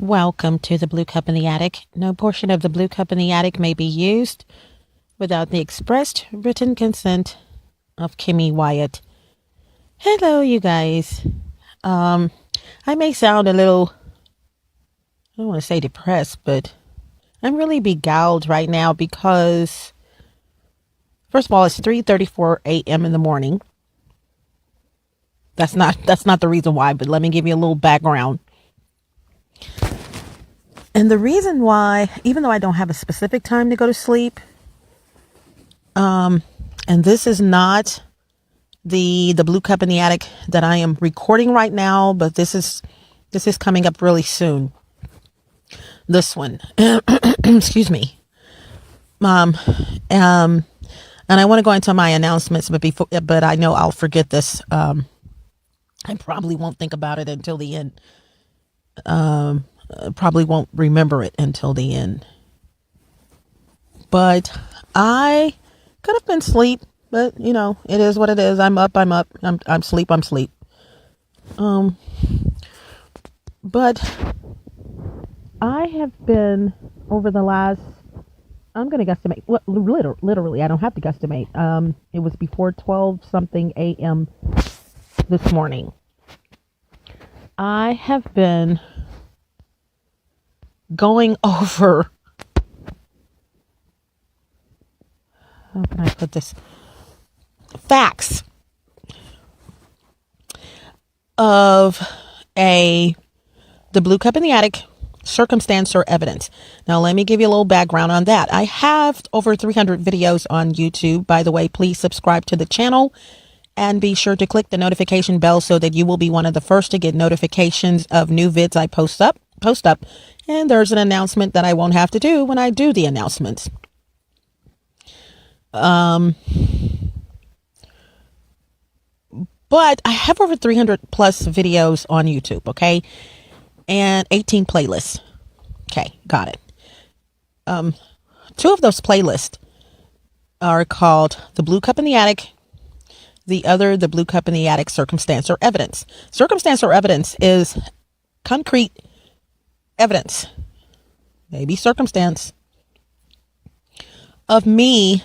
Welcome to the Blue Cup in the Attic. No portion of the Blue Cup in the Attic may be used without the expressed written consent of Kimmy Wyatt. Hello, you guys. I may sound a little, I don't want to say depressed, but I'm really beguiled right now because, first of all, it's 3:34 a.m. in the morning. That's not the reason why, but let me give you a little background. And the reason why, even though I don't have a specific time to go to sleep, and this is not the Blue Cup in the Attic that I am recording right now, but this is coming up really soon. This one, excuse me, and I want to go into my announcements, but I know I'll forget this. I probably won't think about it until the end. Probably won't remember it until the end. But I could have been asleep, but you know, it is what it is. I'm up. I'm asleep. But I have been over the last, I'm going to guesstimate. Well, literally, I don't have to guesstimate. It was before 12 something a.m. this morning. I have been going over, how can I put this, facts of the Blue Cup in the Attic circumstance or evidence. Now, let me give you a little background on that. I have over 300 videos on YouTube. By the way, please subscribe to the channel and be sure to click the notification bell so that you will be one of the first to get notifications of new vids I post up. And there's an announcement that I won't have to do when I do the announcements. But I have over 300 plus videos on YouTube, okay? And 18 playlists. Okay, got it. 2 of those playlists are called The Blue Cup in the Attic. The other, The Blue Cup in the Attic Circumstance or Evidence. Circumstance or evidence is concrete evidence, maybe circumstance, of me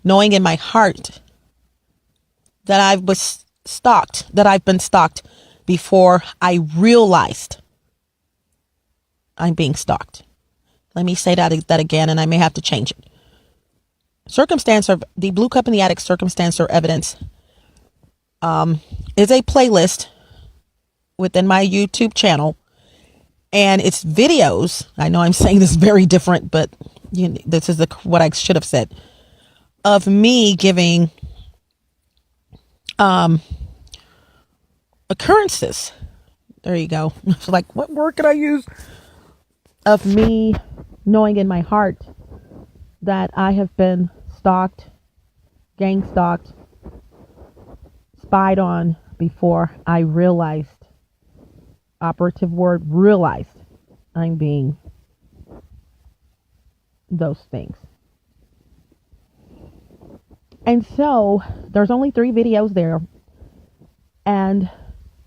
knowing in my heart that I've been stalked before I realized I'm being stalked. Let me say that again, and I may have to change it. Circumstance or the Blue Cup in the Attic circumstance or evidence is a playlist within my YouTube channel, and it's videos. I know I'm saying this very different, but this is what I should have said, of me giving occurrences. There you go. It's like, what word could I use? Of me knowing in my heart that I have been stalked, gang stalked, spied on before I realized, operative word, realized, I'm being those things. And so there's only 3 videos there. And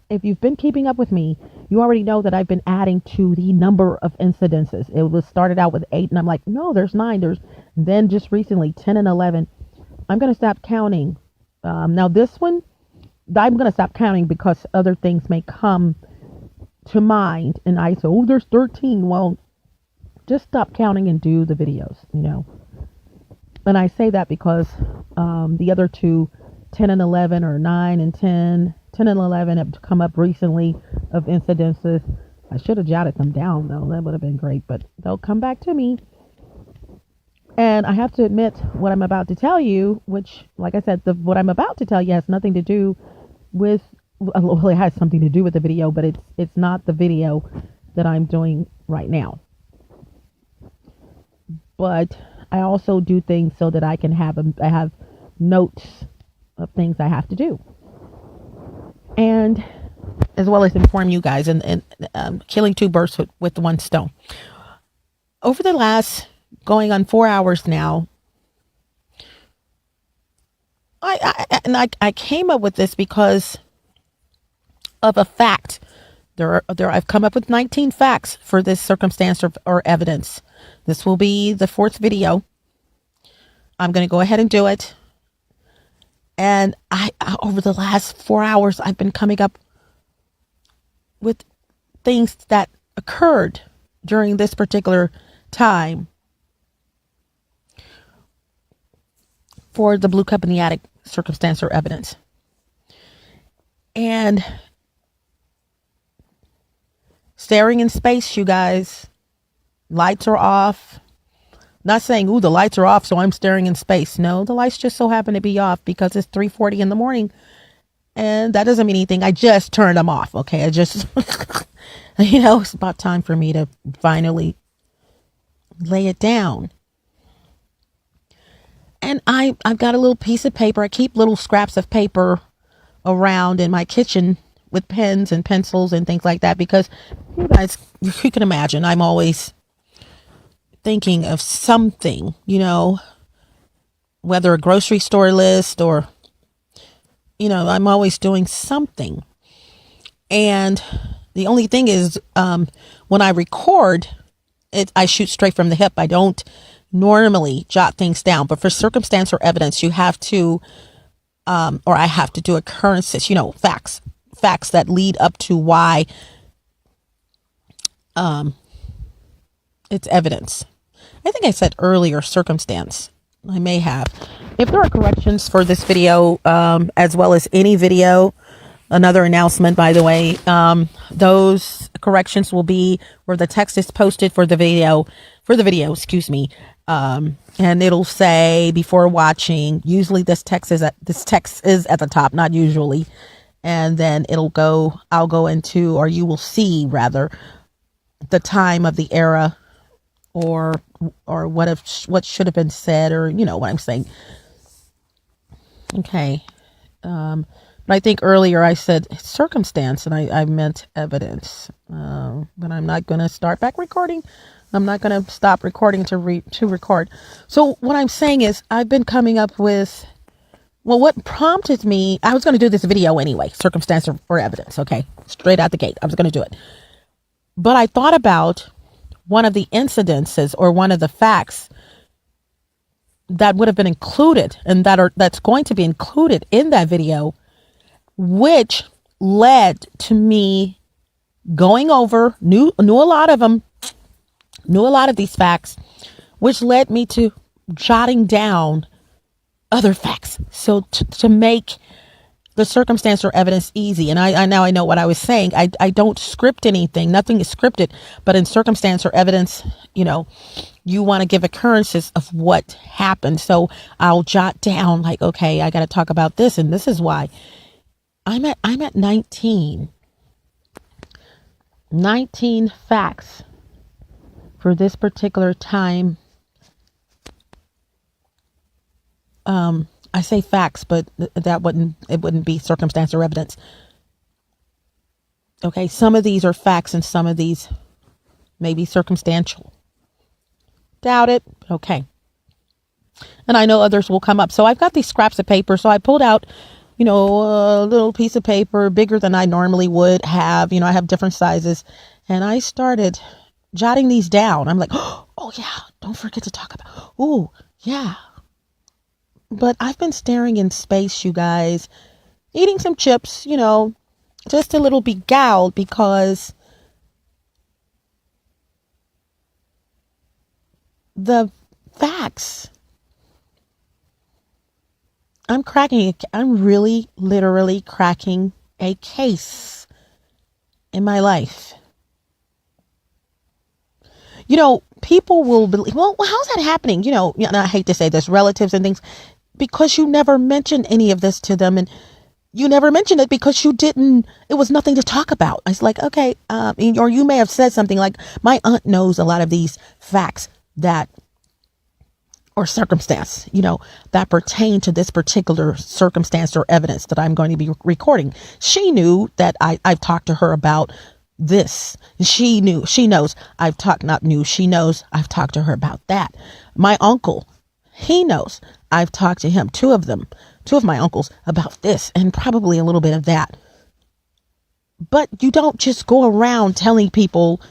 if you've been keeping up with me, you already know that I've been adding to the number of incidences. It was started out with 8, and I'm like, no, there's 9. Then just recently 10 and 11. I'm going to stop counting. Now this one, I'm going to stop counting because other things may come to mind. And I say, oh, there's 13. Well, just stop counting and do the videos, And I say that because the other 2, 10 and 11, or 9 and 10 and 11 have come up recently of incidences. I should have jotted them down, though. That would have been great, but they'll come back to me. And I have to admit, what I'm about to tell you, which, like I said, what I'm about to tell you has nothing to do with, well, it has something to do with the video, but it's not the video that I'm doing right now. But I also do things so that I can I have notes of things I have to do. And as well as inform you guys and killing 2 birds with 1 stone. Over the last going on 4 hours now, I came up with this because of a fact I've come up with 19 facts for this circumstance or evidence. This will be the fourth video. I'm going to go ahead and do it. And I over the last 4 hours, I've been coming up with things that occurred during this particular time for the blue cup in the attic circumstance or evidence. And staring in space, you guys. Lights are off. Not saying, ooh, the lights are off, so I'm staring in space. No, the lights just so happen to be off because it's 3:40 in the morning. And that doesn't mean anything. I just turned them off. Okay. I just, it's about time for me to finally lay it down. And I've got a little piece of paper. I keep little scraps of paper around in my kitchen with pens and pencils and things like that, because you guys, you can imagine, I'm always thinking of something, whether a grocery store list or, I'm always doing something. And the only thing is, when I record it, I shoot straight from the hip. I don't normally jot things down, but for circumstance or evidence, you have to, or I have to do occurrences, facts that lead up to why, it's evidence. I think I said earlier circumstance. I may have. If there are corrections for this video, as well as any video, another announcement, by the way, those corrections will be where the text is posted for the video, excuse me. And it'll say before watching, usually this text is at the top, not usually. And then I'll go into, or you will see rather, the time of the era, or what should have been said, or what I'm saying. Okay. But I think earlier I said circumstance and I meant evidence. But I'm not going to start back recording. I'm not going to stop recording to record. So what I'm saying is I've been coming up with, what prompted me, I was going to do this video anyway, circumstance or evidence. Okay. Straight out the gate. I was going to do it. But I thought about one of the incidences or one of the facts that would have been included and that's going to be included in that video, which led to me going over, knew a lot of these facts, which led me to jotting down other facts. So to make the circumstance or evidence easy. And I now know what I was saying. I don't script anything. Nothing is scripted. But in circumstance or evidence, you want to give occurrences of what happened. So I'll jot down like, okay, I got to talk about this. And this is why I'm at 19 facts for this particular time. I say facts, but it wouldn't be circumstance or evidence. Okay. Some of these are facts and some of these may be circumstantial. Doubt it. Okay. And I know others will come up. So I've got these scraps of paper. So I pulled out, a little piece of paper bigger than I normally would have. I have different sizes, and I started jotting these down. I'm like, oh yeah, don't forget to talk about, oh yeah. But I've been staring in space, you guys, eating some chips, just a little beguiled because the facts, I'm really literally cracking a case in my life. People will believe, well, how's that happening? And I hate to say this, relatives and things, because you never mentioned any of this to them, and you never mentioned it because it was nothing to talk about. It's like, okay, or you may have said something like, my aunt knows a lot of these facts or circumstance, that pertain to this particular circumstance or evidence that I'm going to be recording. She knew that I've talked to her about this. She knows I've talked to her about that. My uncle, he knows I've talked to him, two of my uncles, about this and probably a little bit of that. But you don't just go around telling people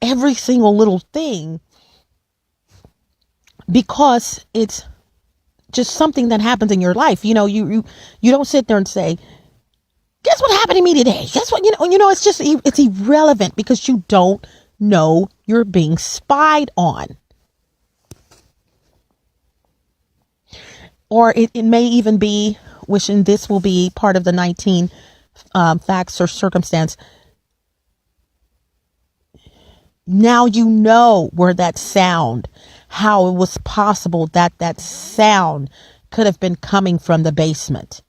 every single little thing because it's just something that happens in your life. You don't sit there and say, guess what happened to me today? Guess what? It's just, it's irrelevant because you don't know you're being spied on. Or it may even be, wishing this will be part of the 19 facts or circumstance. Now you know where that sound, how it was possible that that sound could have been coming from the basement.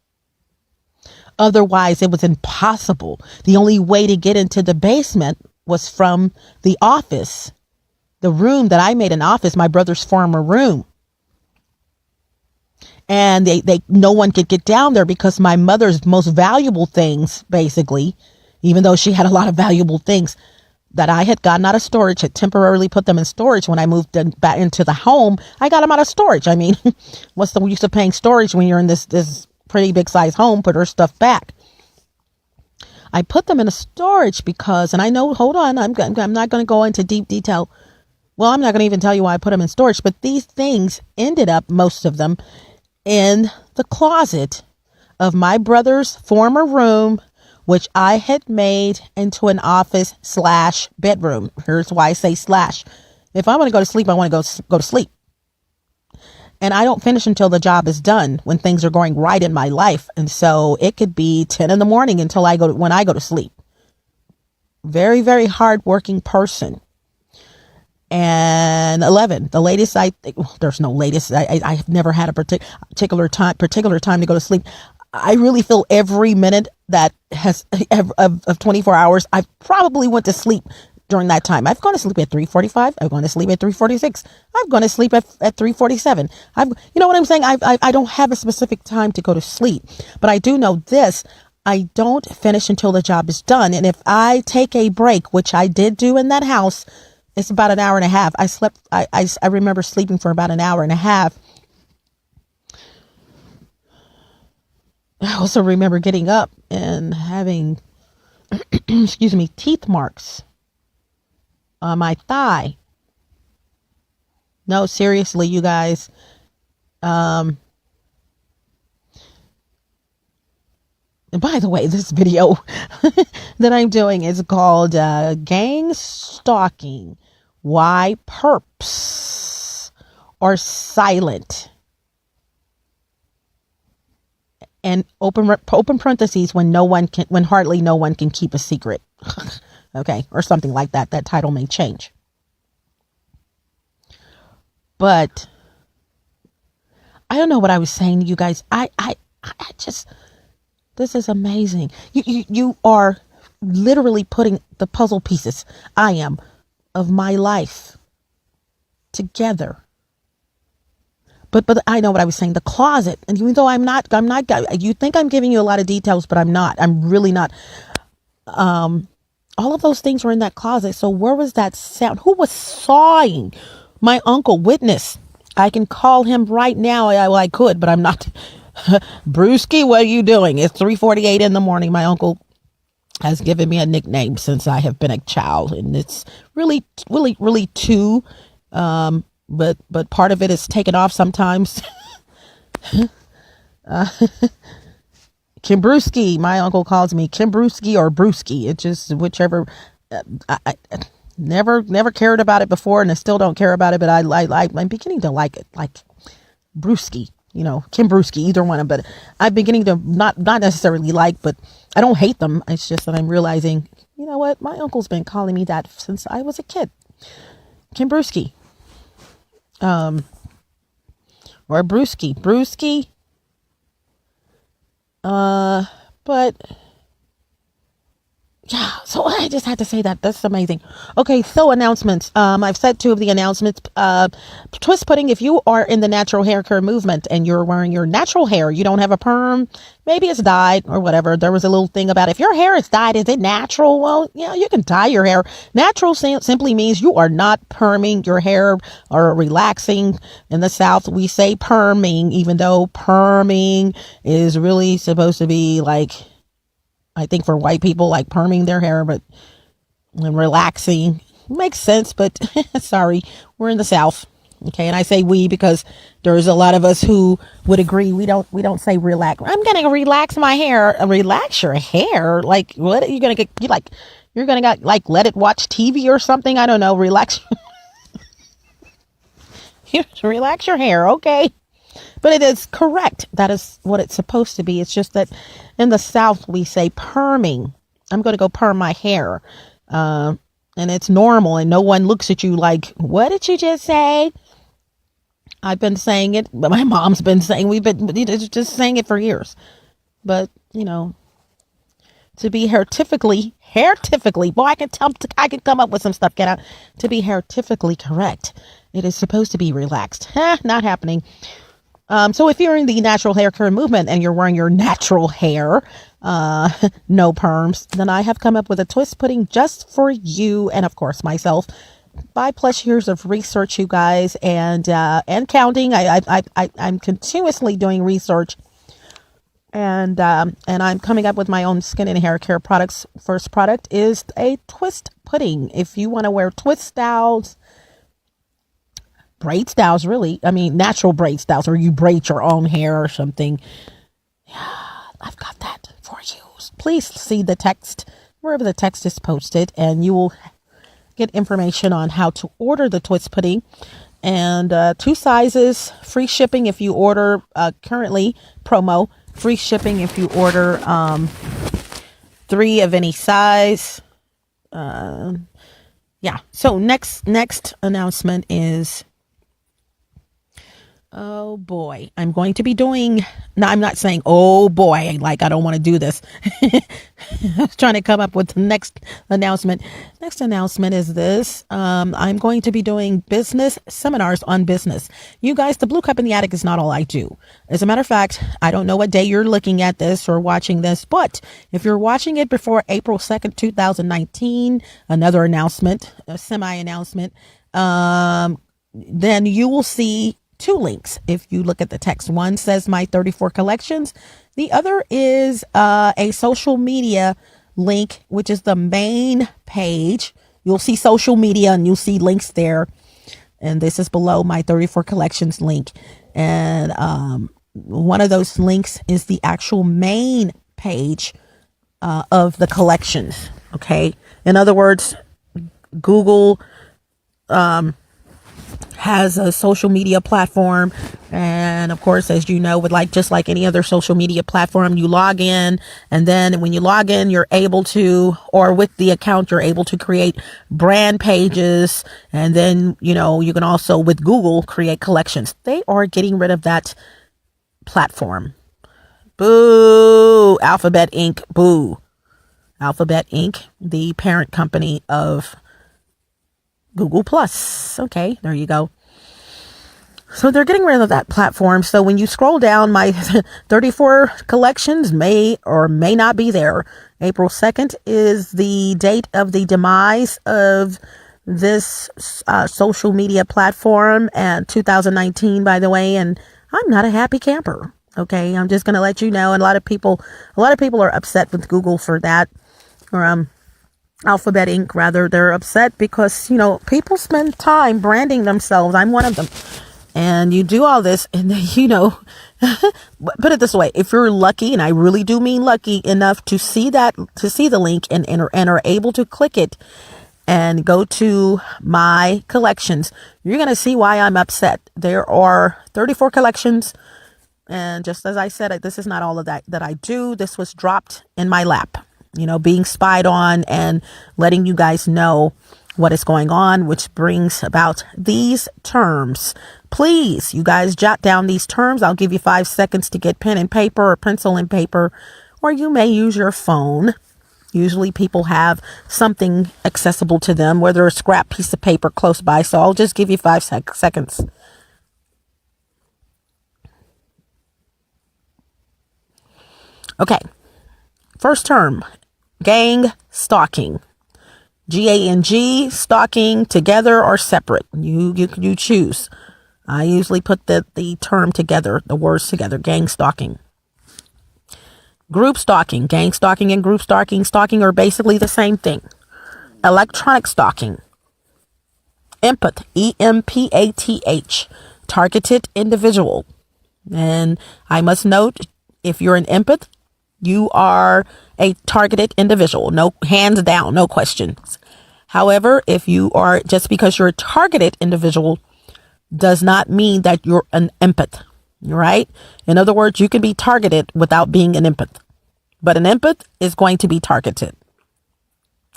Otherwise, it was impossible. The only way to get into the basement was from the office, the room that I made an office, my brother's former room. And no one could get down there because my mother's most valuable things, basically, even though she had a lot of valuable things that I had gotten out of storage, had temporarily put them in storage when I moved back into the home. I got them out of storage. I mean, what's the use of paying storage when you're in this pretty big size home? Put her stuff back. I put them in a storage because, and I know, hold on, I'm not going to go into deep detail. Well, I'm not going to even tell you why I put them in storage, but these things ended up, most of them, in the closet of my brother's former room, which I had made into an office / bedroom. Here's why I say slash. If I want to go to sleep, I want to go to sleep. And I don't finish until the job is done, when things are going right in my life. And so it could be 10 in the morning until when I go to sleep. Very, very hard working person. And 11, the latest there's no latest. I've never had a particular time to go to sleep. I really feel every minute that has of 24 hours, I probably went to sleep during that time. I've gone to sleep at 3:45. I've gone to sleep at 3:46. I've gone to sleep at 3:47. You know what I'm saying? I don't have a specific time to go to sleep, but I do know this. I don't finish until the job is done. And if I take a break, which I did do in that house, it's about an hour and a half. I remember sleeping for about an hour and a half. I also remember getting up and having, excuse me, teeth marks on my thigh. No, seriously, you guys. And by the way, this video that I'm doing is called Gang Stalking. Why PERPS are silent. And open parentheses, when hardly no one can keep a secret. Okay, or something like that. That title may change. But I don't know what I was saying to you guys. I just, this is amazing. You are literally putting the puzzle pieces, I am, of my life together. But I know what I was saying, the closet. And even though I'm not, you think I'm giving you a lot of details, but I'm not. I'm really not. All of those things were in that closet. So where was that sound? Who was sawing? My uncle, witness. I can call him right now. I could, but I'm not. Brewski, what are you doing? It's 3:48 in the morning. My uncle has given me a nickname since I have been a child. And it's really, really, really two. But part of it is taken off sometimes. Kimbrewski, my uncle calls me Kimbrewski or Brewski. It's just whichever. I never cared about it before, and I still don't care about it. But I'm beginning to like it, like Brewski. Kimbrewski, either one. But I'm beginning to not necessarily like, but I don't hate them. It's just that I'm realizing, you know what? My uncle's been calling me that since I was a kid. Kimbrewski. Or Brewski. But yeah, so I just had to say that. That's amazing. Okay, so announcements. I've said 2 of the announcements. Twist pudding, if you are in the natural hair care movement and you're wearing your natural hair, you don't have a perm, maybe it's dyed or whatever. There was a little thing about if your hair is dyed, is it natural? Well, you can dye your hair. Natural simply means you are not perming your hair or relaxing. In the South, we say perming, even though perming is really supposed to be like I think for white people, like perming their hair, but and relaxing makes sense. But sorry, we're in the South. Okay. And I say we because there's a lot of us who would agree. We don't say relax. I'm going to relax my hair. Relax your hair. Like, what are you going to get? You're going to like, let it watch TV or something. I don't know. Relax. Relax your hair. Okay. But it is correct. That is what it's supposed to be. It's just that in the South, we say perming. I'm going to go perm my hair. And it's normal and no one looks at you like, what did you just say? I've been saying it, but my mom's been saying, we've been just saying it for years. But, to be hairtifically, boy, I can come up with some stuff, get out, to be hairtifically correct. It is supposed to be relaxed. Not happening. So if you're in the natural hair care movement and you're wearing your natural hair, no perms, then I have come up with a twist pudding just for you and of course myself. 5+ years of research, you guys, and counting. I'm continuously doing research, and I'm coming up with my own skin and hair care products. First product is a twist pudding. If you want to wear twist styles, braid styles, really, I mean natural braid styles, or you braid your own hair or something, I've got that for you. Please see the text wherever the text is posted, and you will get information on how to order the twist pudding. And 2 sizes, free shipping if you order, currently promo, free shipping if you order 3 of any size. Yeah. So next announcement is, oh boy, I'm going to be doing, no, I'm not saying, oh boy, like I don't want to do this. I was trying to come up with the next announcement. Next announcement is this. I'm going to be doing business seminars on business. You guys, the Blue Cup in the Attic is not all I do. As a matter of fact, I don't know what day you're looking at this or watching this, but if you're watching it before April 2nd, 2019, another announcement, a semi-announcement, then you will see 2 links. If you look at the text, one says my 34 collections. The other is a social media link, which is the main page. You'll see social media and you'll see links there. And this is below my 34 collections link. And one of those links is the actual main page of the collections. Okay. In other words, Google has a social media platform, and of course, as you know, with just like any other social media platform, you log in, and then when you log in, you're able to, or with the account, you're able to create brand pages, and then you can also with Google create collections. They are getting rid of that platform. Boo! Alphabet Inc. Boo! Alphabet Inc., the parent company of Google Plus. Okay, there you go. So they're getting rid of that platform. So when you scroll down, my 34 collections may or may not be there. April 2nd is the date of the demise of this social media platform, and 2019, by the way. And I'm not a happy camper. Okay, I'm just going to let you know. And a lot of people are upset with Google for that, or Alphabet Inc. rather. They're upset because, people spend time branding themselves. I'm one of them. And you do all this and then, put it this way. If you're lucky, and I really do mean lucky enough to see the link and are able to click it and go to my collections, you're going to see why I'm upset. There are 34 collections. And just as I said, this is not all of that I do. This was dropped in my lap, being spied on and letting you guys know what is going on, which brings about these terms. Please, you guys, jot down these terms. I'll give you 5 seconds to get pen and paper or pencil and paper, or you may use your phone. Usually people have something accessible to them, whether a scrap piece of paper close by. So I'll just give you 5 seconds. Okay. First term, gang stalking. Gang, stalking, together or separate. You choose. I usually put the term together, the words together, gang stalking. Group stalking, gang stalking and group stalking are basically the same thing. Electronic stalking. Empath, EMPATH, targeted individual. And I must note, if you're an empath, you are a targeted individual. No, hands down, no questions. However, if you are, just because you're a targeted individual does not mean that you're an empath, right? In other words, you can be targeted without being an empath, but an empath is going to be targeted.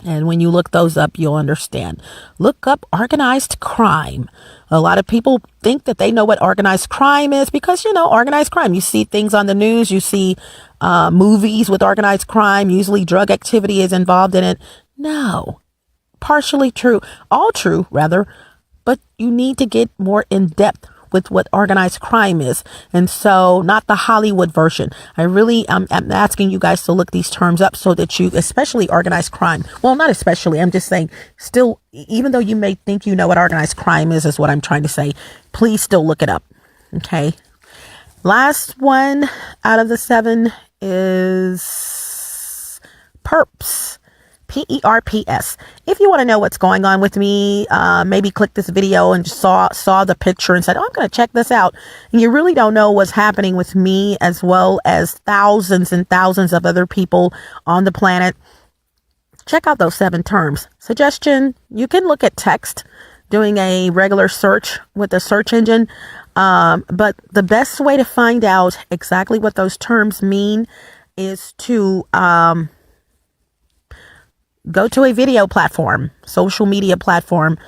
And when you look those up, you'll understand. Look up organized crime. A lot of people think that they know what organized crime is because, organized crime. You see things on the news. You see movies with organized crime. Usually drug activity is involved in it. No, partially true. All true, rather. But you need to get more in depth with what organized crime is. And so not the Hollywood version. I'm asking you guys to look these terms up so that you, especially organized crime. Well, not especially. I'm just saying still, even though you may think you know what organized crime is what I'm trying to say, please still look it up. Okay. Last one out of the 7 is PERPS. PERPS. If you want to know what's going on with me, maybe click this video and saw the picture and said, I'm going to check this out. And you really don't know what's happening with me as well as thousands and thousands of other people on the planet. Check out those 7 terms. Suggestion, you can look at text doing a regular search with the search engine. But the best way to find out exactly what those terms mean is to, go to a video platform, social media platform.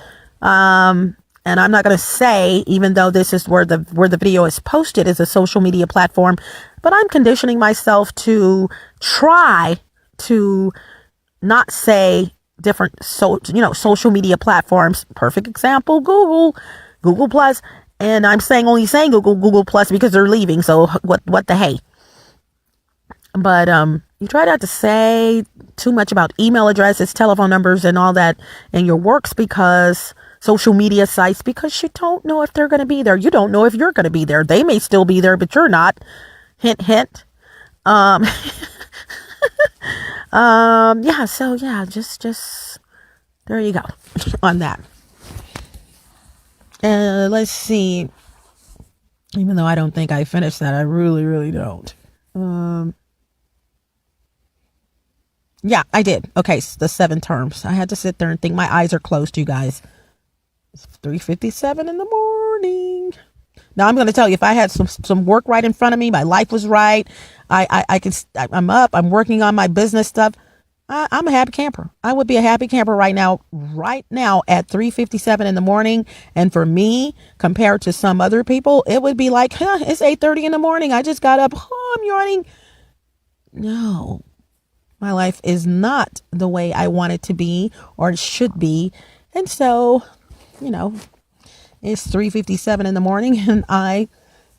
And I'm not going to say, even though this is where the video is posted is a social media platform, but I'm conditioning myself to try to not say different, social media platforms. Perfect example, Google Plus. And I'm only saying Google Plus because they're leaving. So what the hey? But, you try not to say too much about email addresses, telephone numbers, and all that in your works because social media sites, because you don't know if they're going to be there. You don't know if you're going to be there. They may still be there, but you're not. Hint, hint. Just there you go on that. Let's see. Even though I don't think I finished that, I really, really don't. Yeah, I did. Okay, so the 7 terms. I had to sit there and think. My eyes are closed, you guys. It's 3:57 in the morning. Now, I'm going to tell you, if I had some work right in front of me, my life was right, I'm up, I'm working on my business stuff, I'm a happy camper. I would be a happy camper right now at 3:57 in the morning. And for me, compared to some other people, it would be like, it's 8:30 in the morning. I just got up. I'm yawning. No. My life is not the way I want it to be or it should be. And so, it's 3:57 in the morning and I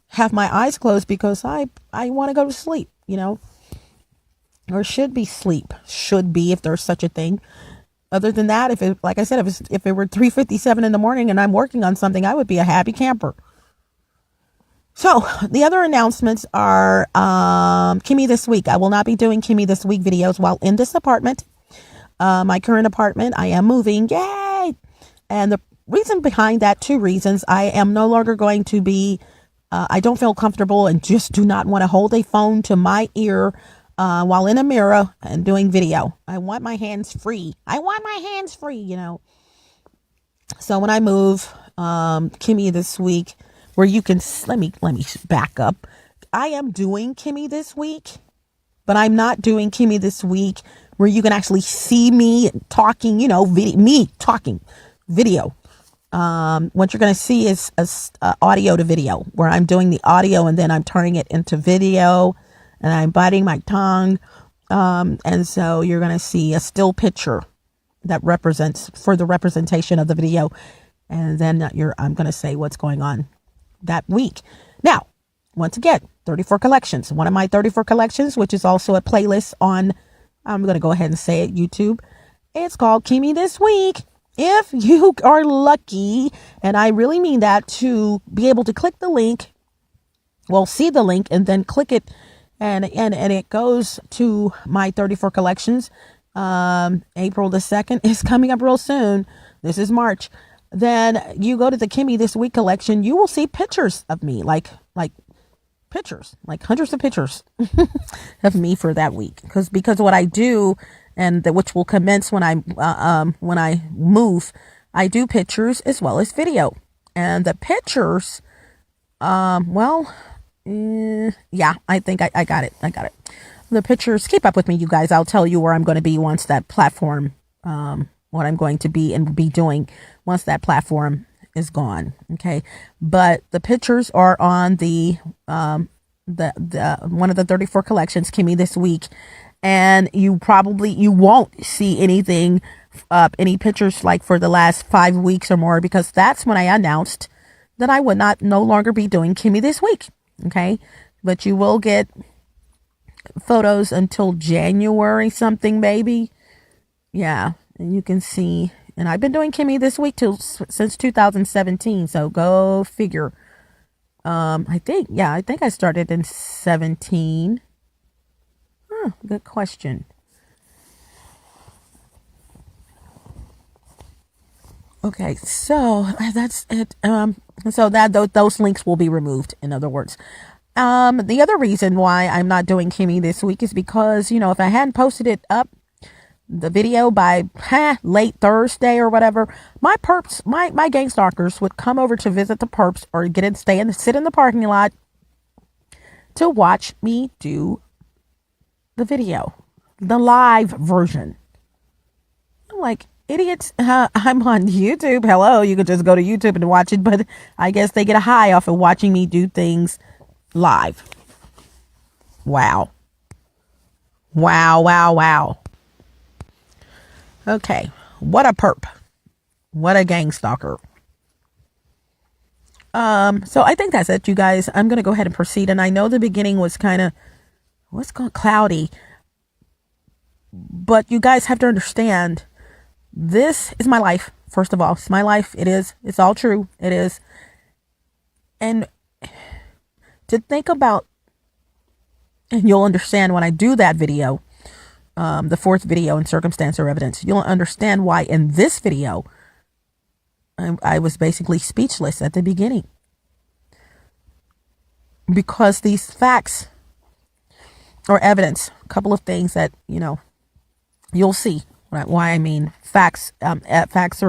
have my eyes closed because I want to go to sleep, or should be sleep, if there's such a thing. Other than that, if it were 3:57 in the morning and I'm working on something, I would be a happy camper. So the other announcements are Kimmy This Week. I will not be doing Kimmy This Week videos while in this apartment. My current apartment, I am moving. Yay! And the reason behind that, 2 reasons. I am no longer going to be, I don't feel comfortable and just do not want to hold a phone to my ear while in a mirror and doing video. I want my hands free. So when I move, Kimmy This Week, where you can, let me back up. I am doing Kimmy This Week, but I'm not doing Kimmy This Week where you can actually see me talking, me talking video. What you're going to see is audio to video, where I'm doing the audio and then I'm turning it into video and I'm biting my tongue. And so you're going to see a still picture that represents for the representation of the video. And then I'm going to say what's going on that week. Now, once again, 34 collections. One of my 34 collections, which is also a playlist on, I'm going to go ahead and say it, YouTube. It's called Kimmy This Week. If you are lucky, and I really mean that, to be able to click the link, see the link and then click it and it goes to my 34 collections. April the 2nd is coming up real soon. This is March. Then you go to the Kimmy This Week collection, you will see pictures of me, like pictures, like hundreds of pictures of me for that week. Because what I do, and which will commence when I move, I do pictures as well as video. And the pictures, yeah, I think I got it. The pictures, keep up with me, you guys. I'll tell you where I'm going to be once that platform, what I'm going to be and be doing once that platform is gone. Okay. But the pictures are on the one of the 34 collections, Kimmy This Week. And you won't see anything, any pictures like for the last 5 weeks or more, because that's when I announced that I would no longer be doing Kimmy This Week. Okay. But you will get photos until January something, maybe. Yeah. And you can see, and I've been doing Kimmy This Week since 2017. So go figure. I think I started in 17. Good question. Okay, so that's it. So those links will be removed, in other words. The other reason why I'm not doing Kimmy This Week is because, if I hadn't posted it up, the video by late Thursday or whatever, my perps, my gang stalkers would come over to visit the perps or sit in the parking lot to watch me do the video, the live version. I'm like, idiots, I'm on YouTube. Hello, you could just go to YouTube and watch it, but I guess they get a high off of watching me do things live. Wow. Okay, what a perp. What a gang stalker. So I think that's it, you guys. I'm going to go ahead and proceed. And I know the beginning was kind of, cloudy. But you guys have to understand, this is my life. First of all, it's my life. It is. It's all true. It is. And to think about, and you'll understand when I do that video, the fourth video in circumstance or evidence, you'll understand why in this video, I was basically speechless at the beginning. Because these facts or evidence, a couple of things that, you'll see why I mean facts, facts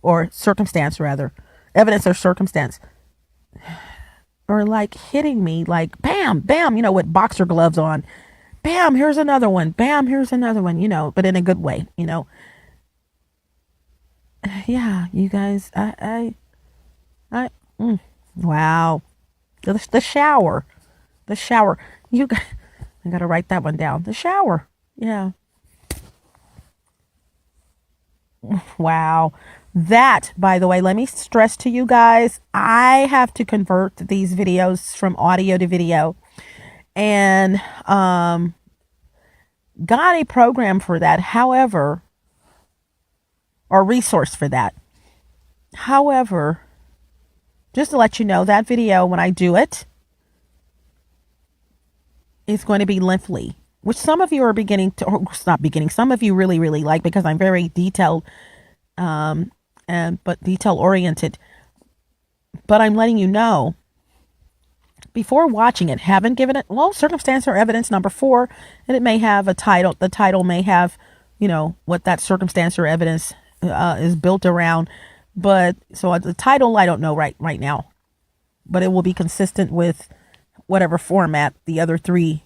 or circumstance rather, evidence or circumstance, are like hitting me like bam, bam, with boxer gloves on. Bam, here's another one. Bam, here's another one, but in a good way, Yeah, you guys, wow. The shower. You guys, I gotta write that one down. The shower. Yeah. Wow. That, by the way, let me stress to you guys, I have to convert these videos from audio to video, and got a program for that. However, or resource for that. However, just to let you know, that video, when I do it, is going to be lengthy, which some of you are beginning to, or not beginning, some of you really, really like, because I'm very detailed, but detail oriented. But I'm letting you know, before watching it, haven't given it, circumstance or evidence number 4, and it may have a title. The title may have, what that circumstance or evidence is built around. But so the title, I don't know right now, but it will be consistent with whatever format the other 3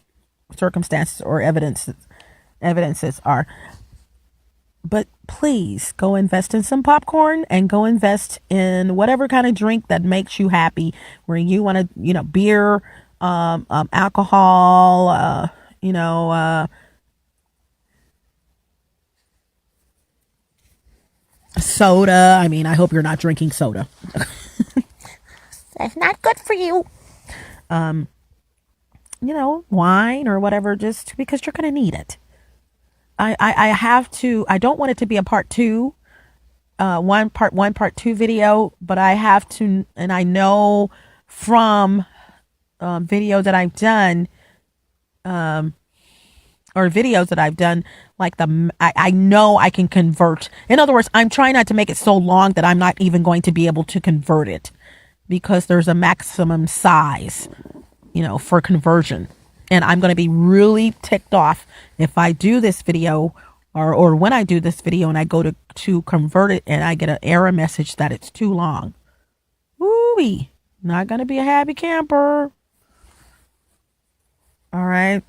circumstances or evidences are. But please go invest in some popcorn and go invest in whatever kind of drink that makes you happy, where you want to, beer, alcohol, soda. I mean, I hope you're not drinking soda. That's not good for you. Wine or whatever, just because you're going to need it. I don't want it to be a part 2, part 2 video, but I have to, and I know from video that I've done, or videos that I've done, like I know I can convert. In other words, I'm trying not to make it so long that I'm not even going to be able to convert it, because there's a maximum size, for conversion. And I'm going to be really ticked off if I do this video, or when I do this video and I go to convert it and I get an error message that it's too long. Woo-wee. Not going to be a happy camper. All right.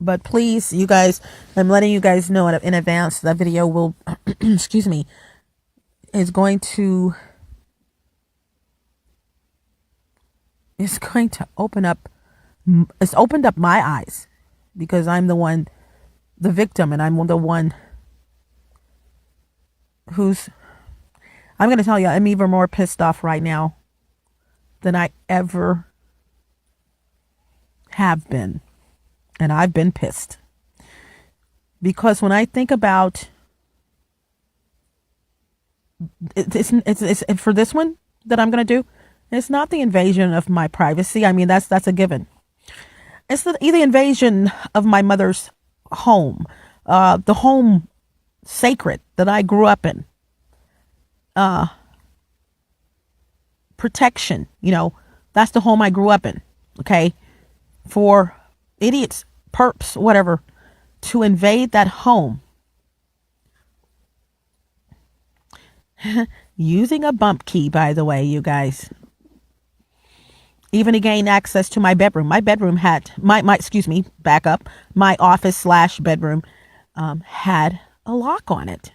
But please, you guys, I'm letting you guys know in advance that video will, excuse me, is going to open up, it's opened up my eyes, because I'm the victim, and I'm the one I'm going to tell you, I'm even more pissed off right now than I ever have been. And I've been pissed, because when I think about it's for this one that I'm going to do, it's not the invasion of my privacy. I mean, that's a given. It's the invasion of my mother's home, the home sacred that I grew up in. Protection, that's the home I grew up in. Okay. For idiots, perps, whatever, to invade that home using a bump key, by the way, you guys, even to gain access to my bedroom. My bedroom had my back up. My office / bedroom had a lock on it.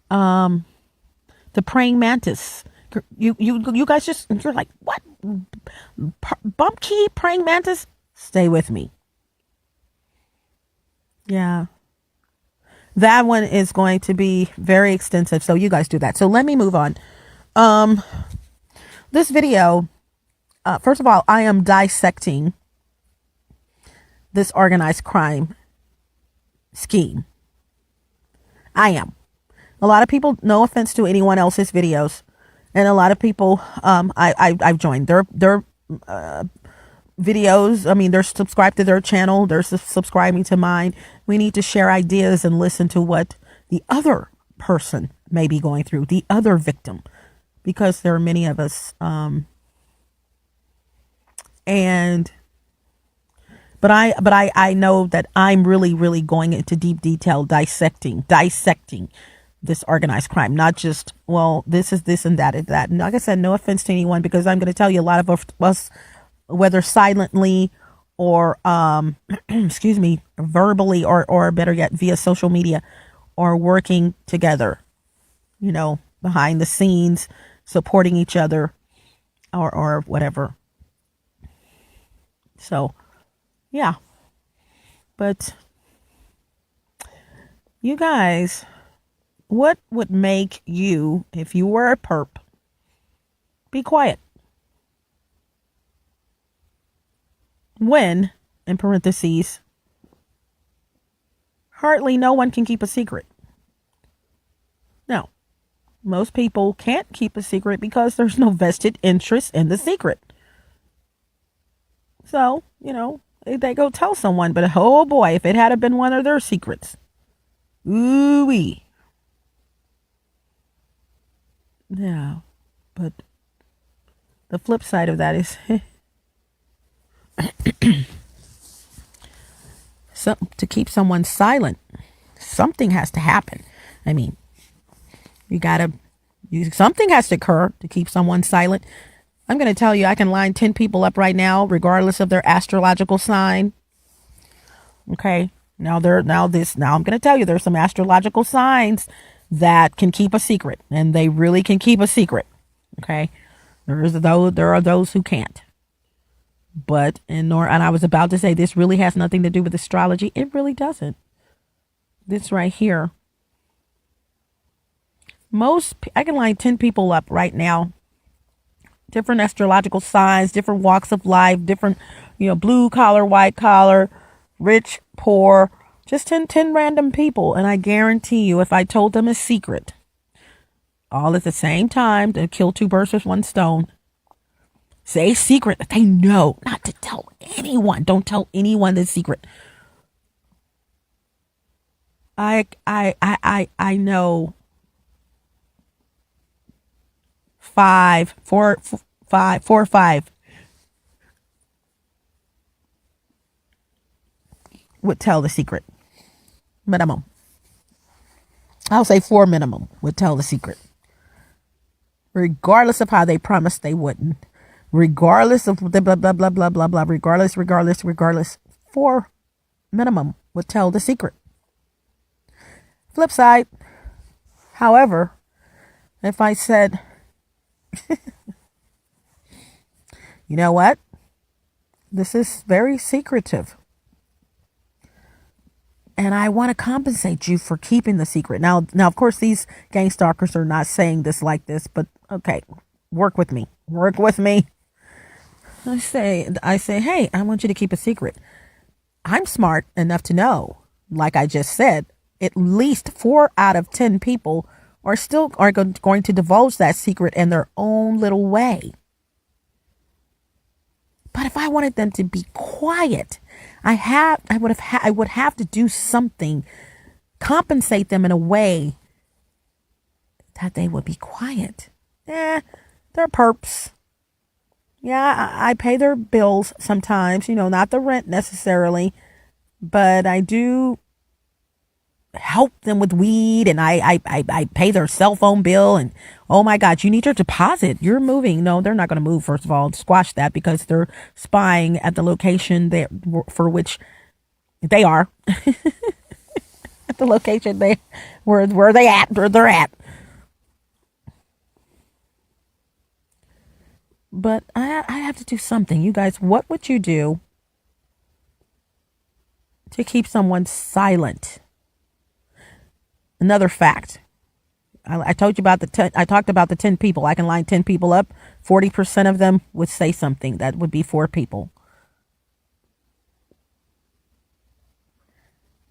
The praying mantis. You guys you're like, what? Bump key, praying mantis? Stay with me. Yeah. That one is going to be very extensive, so you guys do that. So let me move on. This video, first of all, I am dissecting this organized crime scheme. I am. A lot of people, no offense to anyone else's videos, and a lot of people, I've joined their videos. I mean, they're subscribed to their channel. They're subscribing to mine. We need to share ideas and listen to what the other person may be going through, the other victim, because there are many of us. But I know that I'm really going into deep detail, dissecting this organized crime, not just, well, this is this and that and that. And like I said, no offense to anyone, because I'm going to tell you, a lot of us, whether silently or, excuse me, verbally, or better yet, via social media, are working together, behind the scenes, supporting each other, or whatever. So, yeah. But you guys, what would make you, if you were a perp, be quiet? When, in parentheses, hardly no one can keep a secret. No, most people can't keep a secret because there's no vested interest in the secret. So, they go tell someone, but oh boy, if it had been one of their secrets, ooh-wee. Yeah, but the flip side of that is so, to keep someone silent, something has to happen. I mean, something has to occur to keep someone silent. I'm going to tell you, I can line 10 people up right now, regardless of their astrological sign. Okay. Now I'm going to tell you, there's some astrological signs that can keep a secret, and they really can keep a secret. Okay. There are those who can't. But, and I was about to say, this really has nothing to do with astrology. It really doesn't. This right here. I can line 10 people up right now. Different astrological signs, different walks of life, different, blue collar, white collar, rich, poor, just 10 random people. And I guarantee you, if I told them a secret, all at the same time to kill two birds with one stone. Say a secret that they know not to tell anyone. Don't tell anyone the secret. I know four or five would tell the secret. Minimum. I'll say 4 minimum would tell the secret. Regardless of how they promised they wouldn't. Regardless of the blah, blah, blah, blah, blah, blah. Regardless. 4 minimum would tell the secret. Flip side. However, if I said, you know what? This is very secretive. And I want to compensate you for keeping the secret. Now, of course, these gang stalkers are not saying this like this, but okay, work with me. I say, hey, I want you to keep a secret. I'm smart enough to know, like I just said, at least 4 out of 10 people are going to divulge that secret in their own little way. But if I wanted them to be quiet, I would have to do something, compensate them in a way that they would be quiet. They're perps. Yeah, I pay their bills sometimes, not the rent necessarily, but I do help them with weed, and I pay their cell phone bill, and oh my God, you need your deposit. You're moving. No, they're not going to move. First of all, squash that, because they're spying at the location for which they are. At the location where they're at. But I have to do something. You guys, what would you do to keep someone silent? Another fact. I told you about I talked about the 10 people. I can line 10 people up. 40% of them would say something. That would be 4 people.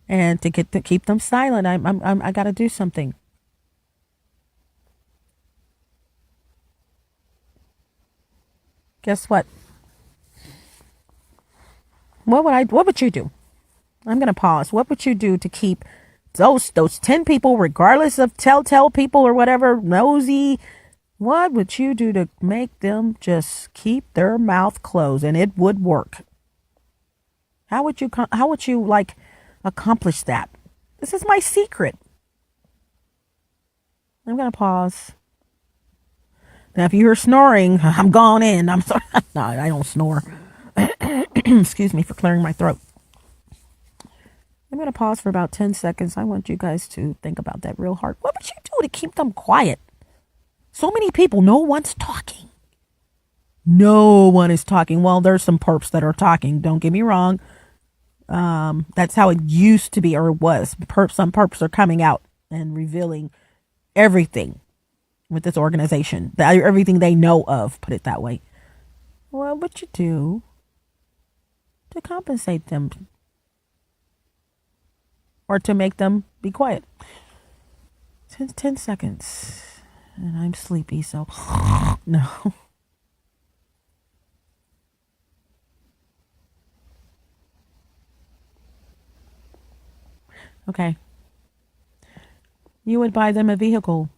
And to keep them silent, I got to do something. Guess what? What would you do? I'm going to pause. What would you do to keep those 10 people, regardless of telltale people or whatever, nosy? What would you do to make them just keep their mouth closed? And it would work. How would you accomplish that? This is my secret. I'm going to pause. Now, if you hear snoring, I'm going in. I'm sorry. No, I don't snore. Excuse me for clearing my throat. I'm going to pause for about 10 seconds. I want you guys to think about that real hard. What would you do to keep them quiet? So many people, no one's talking. No one is talking. Well, there's some perps that are talking. Don't get me wrong. That's how it used to be, or it was. Some perps are coming out and revealing everything with this organization, everything they know of, put it that way. What would you do to compensate them or to make them be quiet? 10 seconds. And I'm sleepy, so no. Okay. You would buy them a vehicle.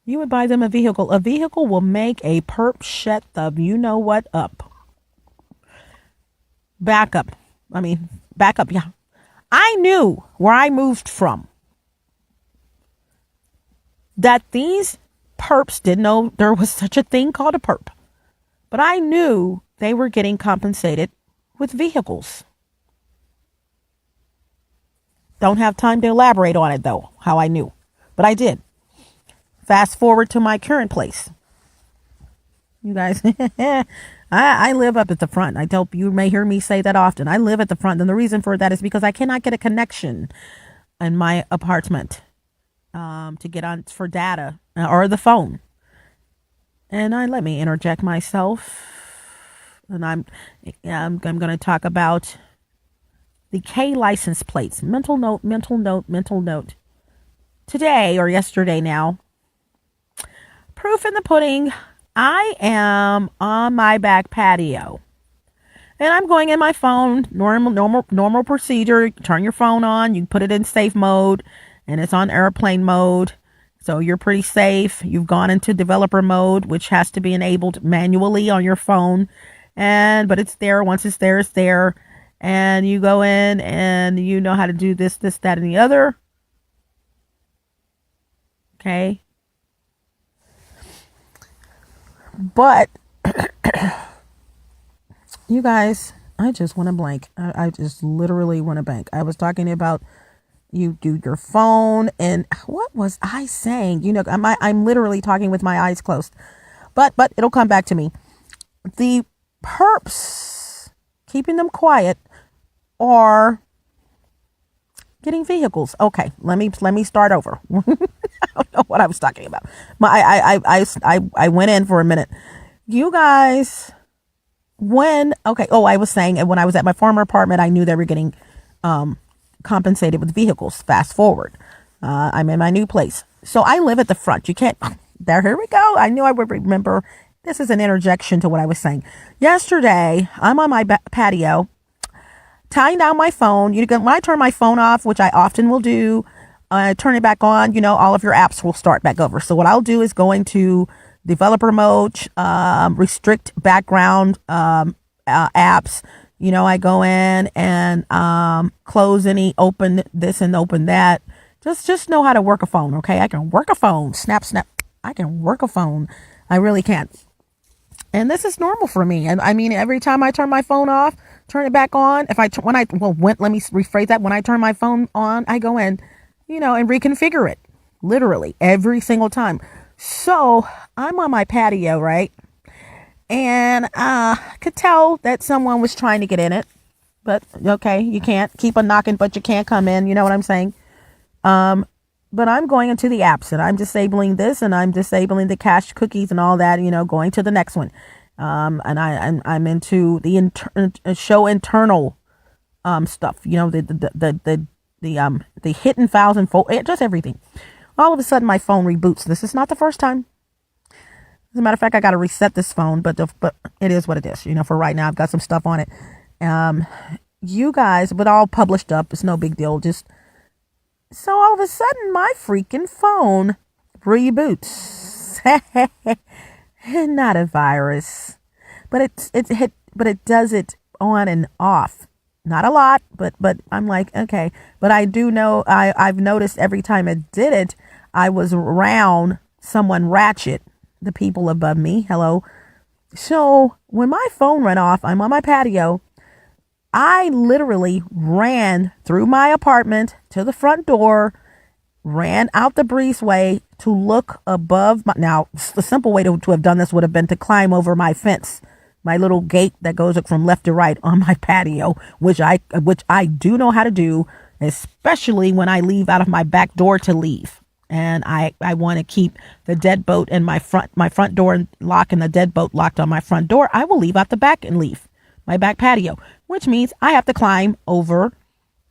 You would buy them a vehicle. A vehicle will make a perp shut the you know what up. Back up. Yeah. I knew where I moved from that these perps didn't know there was such a thing called a perp. But I knew they were getting compensated with vehicles. Don't have time to elaborate on it, though, how I knew. But I did. Fast forward to my current place. You guys, I live up at the front. You may hear me say that often. I live at the front. And the reason for that is because I cannot get a connection in my apartment to get on for data or the phone. And let me interject myself. And I'm going to talk about the K license plates. Mental note. today or yesterday now, proof in the pudding, I am on my back patio. And I'm going in my phone, normal procedure. Turn your phone on, you put it in safe mode, and it's on airplane mode. So you're pretty safe. You've gone into developer mode, which has to be enabled manually on your phone. But it's there. Once it's there, it's there. And you go in and you know how to do this, that, and the other. Okay. But you guys, I just want to blank. I just literally want to blank. I was talking about you do your phone, and what was I saying? You know, I'm literally talking with my eyes closed, but it'll come back to me. The PERPS, keeping them quiet, or getting vehicles. Okay, let me start over. I don't know what I was talking about. I went in for a minute. You guys, I was saying, when I was at my former apartment, I knew they were getting compensated with vehicles. Fast forward, I'm in my new place, so I live at the front. You can't. Here we go. I knew I would remember. This is an interjection to what I was saying. Yesterday, I'm on my patio, tying down my phone. When I turn my phone off, which I often will do, turn it back on, all of your apps will start back over. So what I'll do is go into developer mode, restrict background apps. I go in and close any, open this and open that. Just know how to work a phone, okay? I can work a phone. Snap. I can work a phone. I really can. And this is normal for me. And I mean, every time I turn my phone off, turn it back on. Let me rephrase that. When I turn my phone on, I go in, and reconfigure it. Literally every single time. So I'm on my patio, right? And could tell that someone was trying to get in it, but okay, you can't keep on knocking, but you can't come in. You know what I'm saying? But I'm going into the apps and I'm disabling this and I'm disabling the cache cookies and all that, going to the next one. And I'm into the show internal stuff, the hidden files and just everything. All of a sudden my phone reboots. This is not the first time. As a matter of fact, I got to reset this phone, but it is what it is. For right now, I've got some stuff on it. You guys, but all published up. It's no big deal. So all of a sudden, my freaking phone reboots. Not a virus, but it does it on and off. Not a lot, but I'm like, okay. But I do know, I've noticed every time it did it, I was around someone ratchet, the people above me. Hello. So when my phone went off, I'm on my patio. I literally ran through my apartment to the front door, ran out the breezeway to look above now, the simple way to have done this would have been to climb over my fence, my little gate that goes from left to right on my patio, which I do know how to do, especially when I leave out of my back door to leave. And I want to keep the deadbolt in my front door lock and the deadbolt locked on my front door. I will leave out the back and leave my back patio, which means I have to climb over.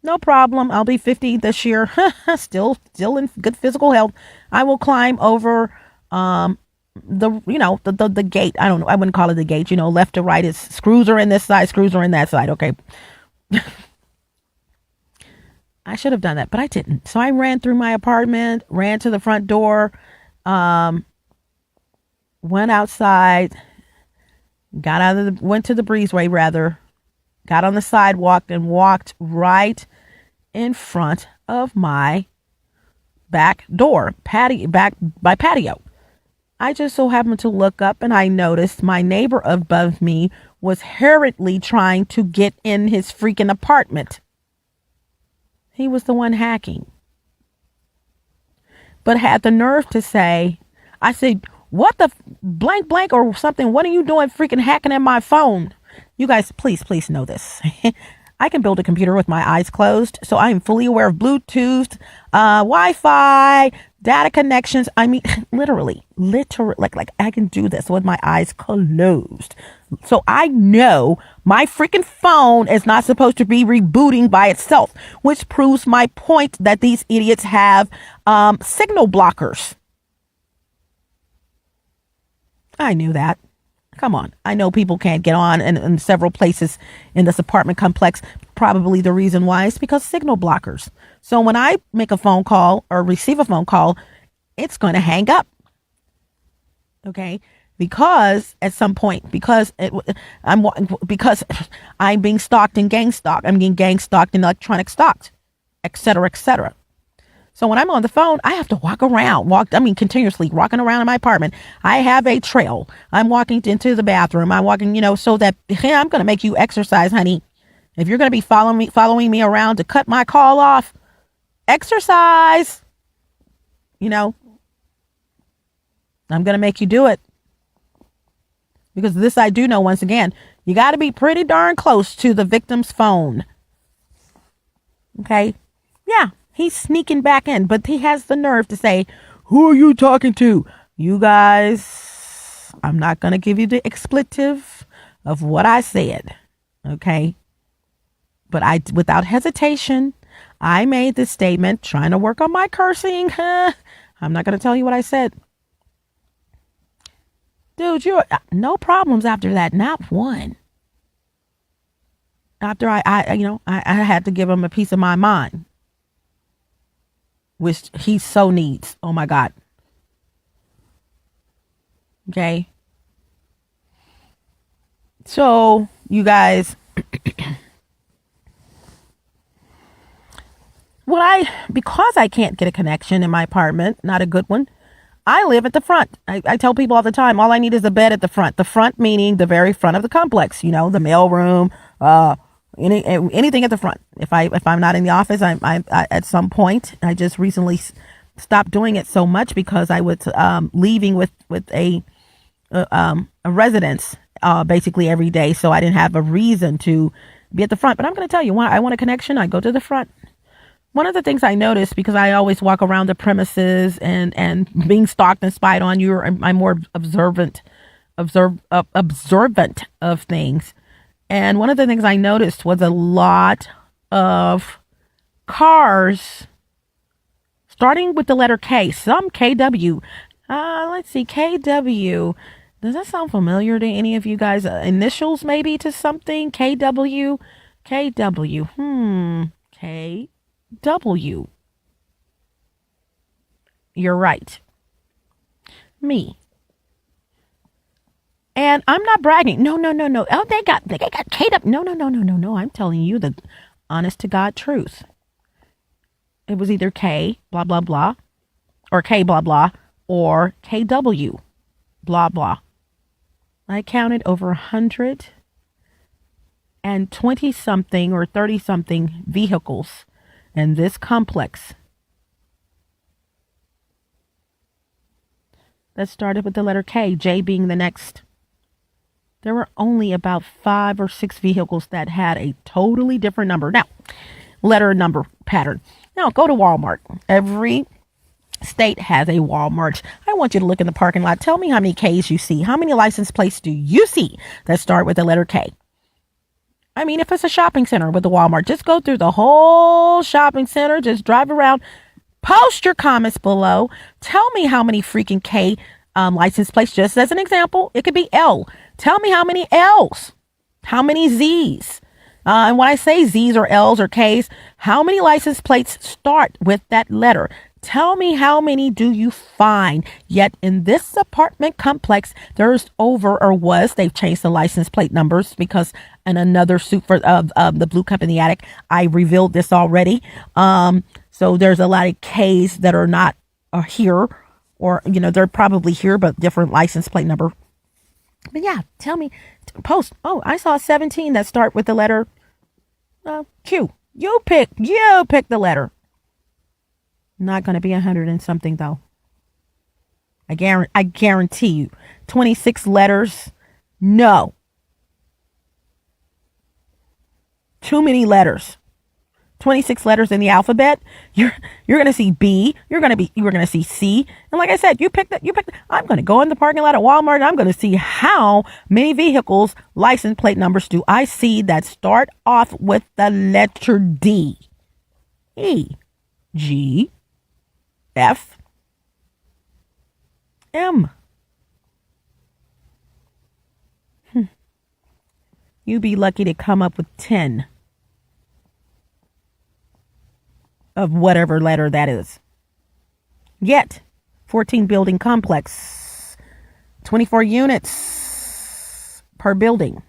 No problem. I'll be 50 this year. still in good physical health. I will climb over the gate. I don't know. I wouldn't call it the gate. Left to right is screws are in this side, screws are in that side. Okay. I should have done that, but I didn't. So I ran through my apartment, ran to the front door, went outside, went to the breezeway rather, got on the sidewalk and walked right in front of my back door, my patio. I just so happened to look up and I noticed my neighbor above me was hurriedly trying to get in his freaking apartment. He was the one hacking. But had the nerve to say, I said, what the blank or something? What are you doing freaking hacking at my phone? You guys, please know this. I can build a computer with my eyes closed. So I am fully aware of Bluetooth, Wi-Fi, Data connections. I mean, literally, like I can do this with my eyes closed. So I know my freaking phone is not supposed to be rebooting by itself, which proves my point that these idiots have signal blockers. I knew that. Come on. I know people can't get on in several places in this apartment complex. Probably the reason why is because signal blockers. So when I make a phone call or receive a phone call, it's going to hang up. Okay. Because at some point, because I'm being stalked and gang stalked. I'm being gang stalked and electronic stalked, et cetera, et cetera. So when I'm on the phone, I have to continuously walking around in my apartment. I have a trail. I'm walking into the bathroom. I'm walking, so that, hey, I'm going to make you exercise, honey. If you're going to be following me around to cut my call off, exercise, I'm going to make you do it. Because this I do know, once again, you got to be pretty darn close to the victim's phone. Okay? Yeah. He's sneaking back in, but he has the nerve to say, who are you talking to? You guys, I'm not going to give you the expletive of what I said. Okay. But without hesitation, I made this statement trying to work on my cursing. I'm not going to tell you what I said. Dude, you're no problems after that. Not one. After I had to give him a piece of my mind, which he so needs. Oh my God. Okay. So you guys, because I can't get a connection in my apartment, not a good one, I live at the front. I tell people all the time, all I need is a bed at the front. The front meaning the very front of the complex, the mail room, anything at the front. If I'm not in the office, I at some point, I just recently stopped doing it so much because I was leaving with a residence basically every day, so I didn't have a reason to be at the front. But I'm going to tell you, when I want a connection, I go to the front. One of the things I noticed, because I always walk around the premises and being stalked and spied on, I'm more observant of things. And one of the things I noticed was a lot of cars starting with the letter K, some KW. Let's see, KW. Does that sound familiar to any of you guys? Initials maybe to something? KW? KW. KW. You're right. Me. And I'm not bragging. No. Oh, they got Kate. No. I'm telling you the honest to God truth. It was either K blah blah blah or K blah blah or KW blah blah. I counted over 120 something or 30 something vehicles in this complex that started with the letter K, J being the next. There were only about 5 or 6 vehicles that had a totally different number. Now, letter number pattern. Now, go to Walmart. Every state has a Walmart. I want you to look in the parking lot. Tell me how many K's you see. How many license plates do you see that start with the letter K? I mean, if it's a shopping center with a Walmart, just go through the whole shopping center. Just drive around. Post your comments below. Tell me how many freaking K license plates. Just as an example, it could be L. Tell me how many L's. How many Z's. And when I say Z's or L's or K's, how many license plates start with that letter? Tell me how many do you find? Yet in this apartment complex, there's they've changed the license plate numbers because in another suit for the Blue Cup in the Attic, I revealed this already. So there's a lot of K's that are not here, or, they're probably here, but different license plate number. But yeah, tell me, post. Oh, I saw 17 that start with the letter Q. You pick the letter. Not going to be 100 and something though. I guarantee you, 26 letters. No. Too many letters. 26 letters in the alphabet. You're going to see B. You're going to see C. And like I said, I'm going to go in the parking lot at Walmart and I'm going to see how many vehicles license plate numbers do I see that start off with the letter D. E, G, F, M. You'd be lucky to come up with 10 of whatever letter that is. Yet, 14 building complex, 24 units per building.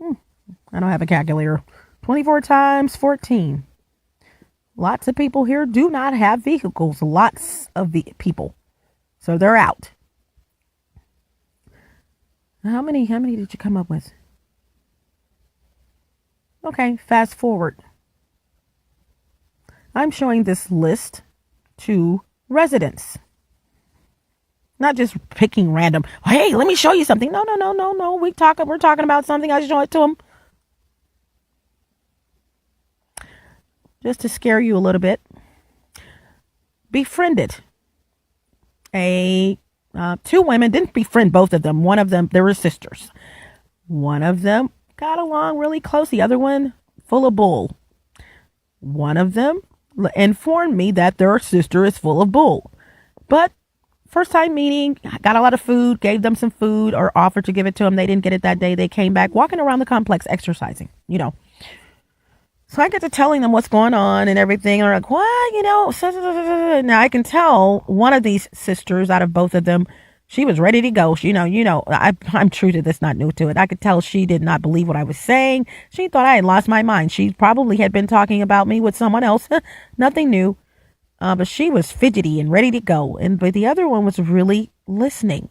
I don't have a calculator. 24 times 14. Lots of people here do not have vehicles. Lots of people. So they're out. How many did you come up with? Okay, fast forward. I'm showing this list to residents. Not just picking random, hey, let me show you something. No. We're talking about something. I show it to them. Just to scare you a little bit. Befriended. Two women, didn't befriend both of them. One of them, they were sisters. One of them got along really close. The other one, full of bull. One of them informed me that their sister is full of bull. But first time meeting, got a lot of food, gave them some food or offered to give it to them. They didn't get it that day. They came back walking around the complex exercising, So I get to telling them what's going on and everything. And they're like, what? Now I can tell one of these sisters out of both of them, she was ready to go. I'm true to this, not new to it. I could tell she did not believe what I was saying. She thought I had lost my mind. She probably had been talking about me with someone else. Nothing new. But she was fidgety and ready to go. But the other one was really listening.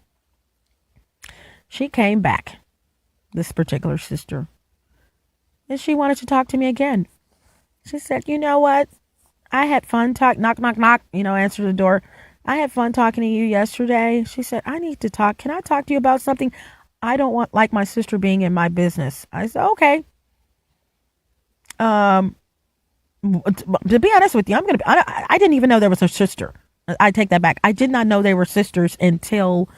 She came back, this particular sister. And she wanted to talk to me again. She said, you know what? I had fun knock, knock, knock, answer the door. I had fun talking to you yesterday. She said, I need to talk. Can I talk to you about something? I don't want like my sister being in my business. I said, okay. To be honest with you, I didn't even know there was a sister. I take that back. I did not know they were sisters until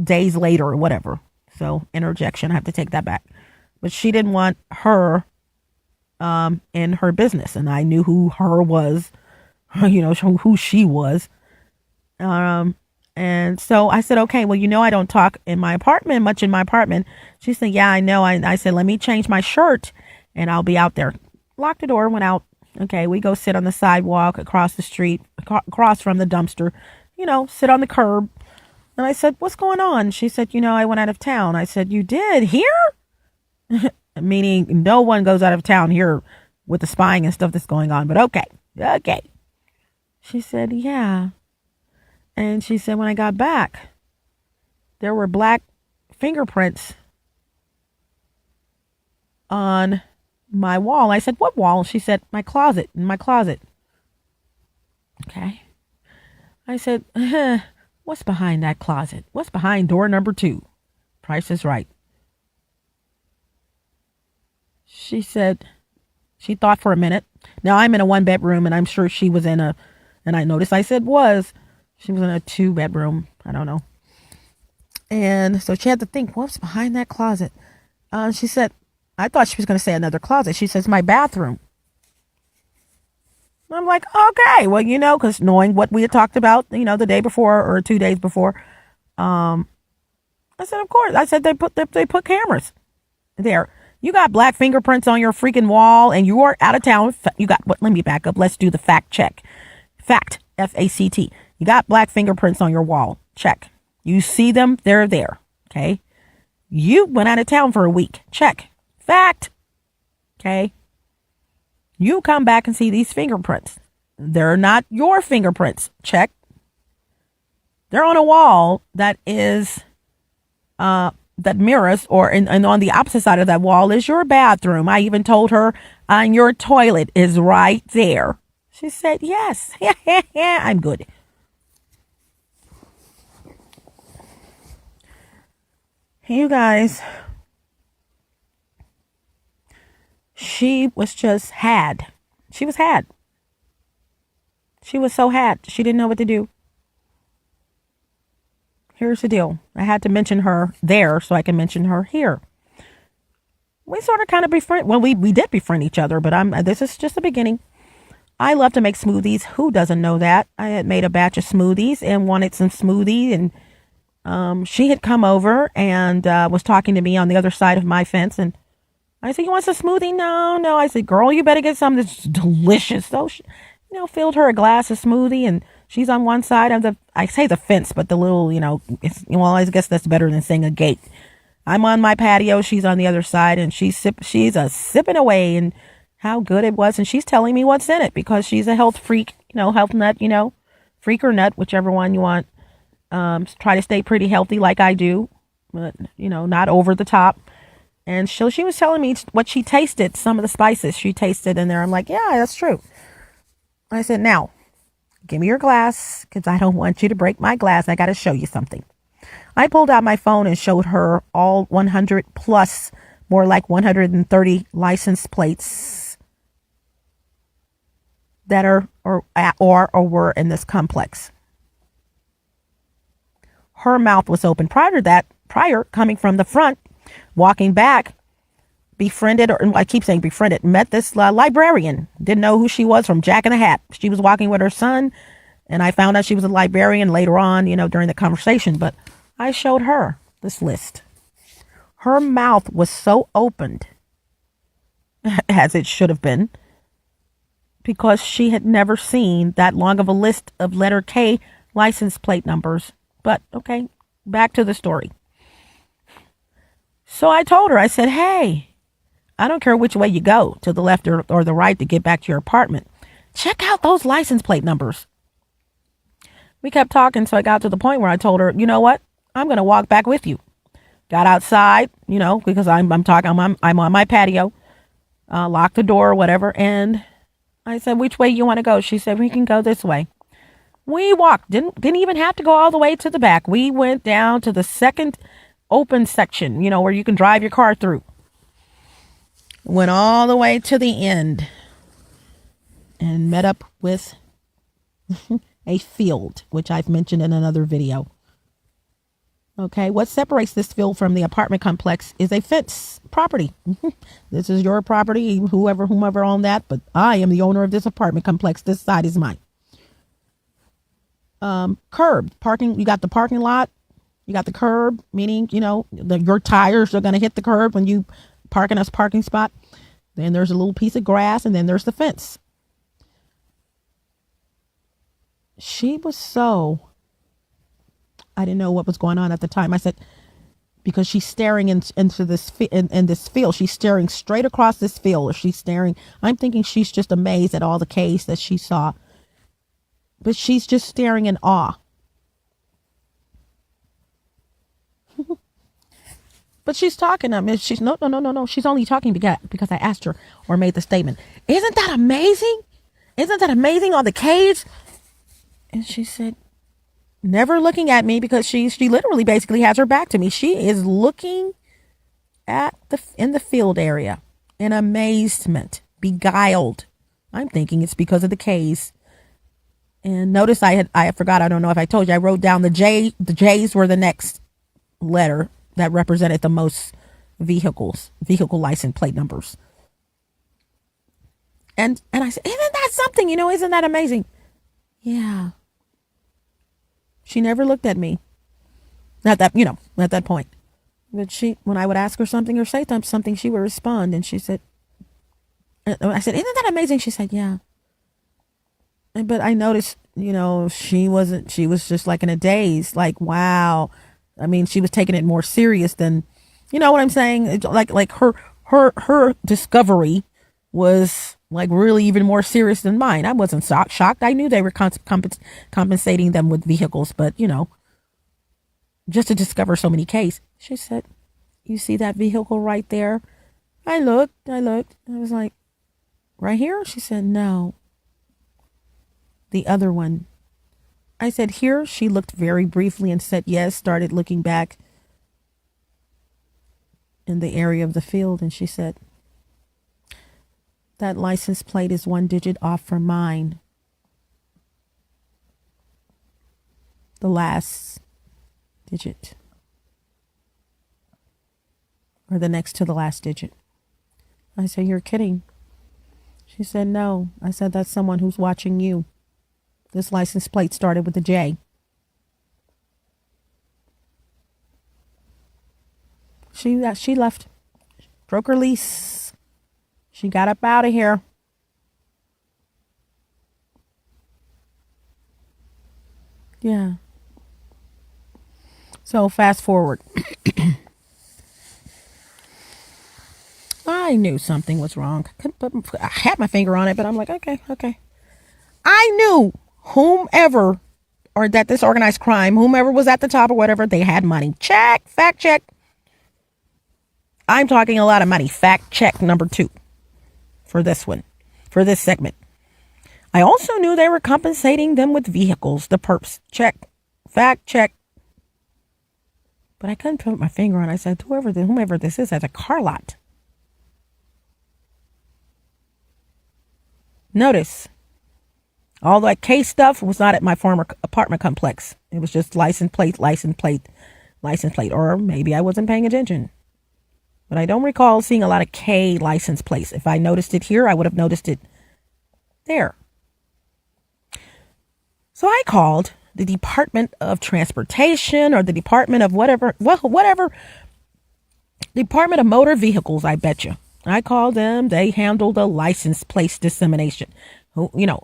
days later or whatever. So interjection, I have to take that back. But she didn't want her in her business. And I knew who her was, who she was. And so I said, okay, well, I don't talk much in my apartment. She said, yeah, I know. I said, let me change my shirt and I'll be out there. Locked the door, went out. Okay, we go sit on the sidewalk across the street, across from the dumpster, sit on the curb. And I said, what's going on? She said, I went out of town. I said, you did? Here? Meaning no one goes out of town here with the spying and stuff that's going on. But okay. She said, yeah. And she said, when I got back, there were black fingerprints on my wall. I said, what wall? She said, in my closet. Okay. I said, what's behind that closet? What's behind door number 2? Price is Right. She said, she thought for a minute. Now I'm in a 1-bedroom and I'm sure she was and I noticed she was in a 2-bedroom. I don't know. And so she had to think, what's behind that closet? She said, I thought she was going to say another closet. She says, my bathroom. I'm like, okay, well, because knowing what we had talked about, the day before or 2 days before, I said, of course. I said, they put cameras there. You got black fingerprints on your freaking wall and you are out of town. Let me back up. Let's do the fact check. Fact, F-A-C-T. You got black fingerprints on your wall. Check. You see them, they're there. Okay. You went out of town for a week. Check. Fact. Okay. You come back and see these fingerprints. They're not your fingerprints. Check. They're on a wall that is, that mirrors and on the opposite side of that wall is your bathroom. I even told her, and your toilet is right there. She said, yes. I'm good. You guys, she was just had. She was had. She was so had. She didn't know what to do. Here's the deal. I had to mention her there so I can mention her here. We sort of kind of befriend. Well, we did befriend each other, but this is just the beginning. I love to make smoothies. Who doesn't know that? I had made a batch of smoothies and wanted some smoothie, and she had come over and was talking to me on the other side of my fence, and I said, "You want some smoothie?" No. I said, "Girl, you better get something that's delicious." So she, filled her a glass of smoothie, and she's on one side of I say the fence, but the little, I guess that's better than saying a gate. I'm on my patio. She's on the other side, and she's sipping away, and how good it was. And she's telling me what's in it because she's a health freak, health nut, freak or nut, whichever one you want. Try to stay pretty healthy like I do, but, not over the top. And she was telling me what she tasted, some of the spices she tasted in there. I'm like, yeah, that's true. I said, now, give me your glass because I don't want you to break my glass. I got to show you something. I pulled out my phone and showed her all 100 plus, more like 130 license plates that are or were in this complex. Her mouth was open. Prior coming from the front, walking back, befriended, or I keep saying befriended, met this librarian. Didn't know who she was from Jack in the Hat. She was walking with her son, and I found out she was a librarian later on, during the conversation. But I showed her this list. Her mouth was so opened, as it should have been, because she had never seen that long of a list of letter K license plate numbers. But okay, back to the story. So I told her, I said, hey, I don't care which way you go, to the left or the right to get back to your apartment. Check out those license plate numbers. We kept talking, so I got to the point where I told her, you know what? I'm going to walk back with you. Got outside, because I'm on my patio, locked the door or whatever. And I said, which way you want to go? She said, we can go this way. We walked, didn't even have to go all the way to the back. We went down to the second open section, where you can drive your car through. Went all the way to the end and met up with a field, which I've mentioned in another video. Okay, what separates this field from the apartment complex is a fence property. This is your property, whomever owned that, but I am the owner of this apartment complex. This side is mine. Curb, parking, you got the parking lot, you got the curb, meaning, your tires are going to hit the curb when you park in a parking spot. Then there's a little piece of grass, and then there's the fence. She was I didn't know what was going on at the time. I said, because she's staring into this in this field. She's staring straight across this field. Or she's staring. I'm thinking she's just amazed at all the K's that she saw. But she's just staring in awe. But she's talking. She's no. She's only talking because I asked her or made the statement. Isn't that amazing? Isn't that amazing? All the K's. And she said, never looking at me, because she literally basically has her back to me. She is looking at in the field area in amazement, beguiled. I'm thinking it's because of the K's. And notice I forgot. I don't know if I told you. I wrote down the J. The J's were the next letter that represented the most vehicle license plate numbers. And I said, isn't that something? Isn't that amazing? Yeah. She never looked at me. At that point. But when I would ask her something or say something, she would respond. And she said, I said, isn't that amazing? She said, yeah. But I noticed, she was just like in a daze, like, wow. I mean, she was taking it more serious than, you know what I'm saying? It's like her discovery was like really even more serious than mine. I wasn't shocked. I knew they were compensating them with vehicles, but just to discover so many K's. She said, you see that vehicle right there? I looked. I was like, right here? She said, no. The other one. I said, here? She looked very briefly and said yes, started looking back in the area of the field. And she said, That license plate is 1 digit off from mine. The last digit. Or the next to the last digit. I said, you're kidding. She said, no. I said, that's someone who's watching you. This license plate started with a J. She left. Broke her lease. She got up out of here. Yeah. So fast forward. I knew something was wrong. I had my finger on it, but I'm like, okay. I knew whomever, or that this organized crime, whomever was at the top or whatever, they had money. Check, fact check. I'm talking a lot of money. Fact check number 2 for this one, for this segment. I also knew they were compensating them with vehicles, the PERPS. Check, fact check. But I couldn't put my finger on it. I said, whomever this is has a car lot. Notice, all that K stuff was not at my former apartment complex. It was just license plate. Or maybe I wasn't paying attention. But I don't recall seeing a lot of K license plates. If I noticed it here, I would have noticed it there. So I called the Department of Transportation or the Department of whatever. Department of Motor Vehicles, I bet you. I called them. They handled the license plate dissemination.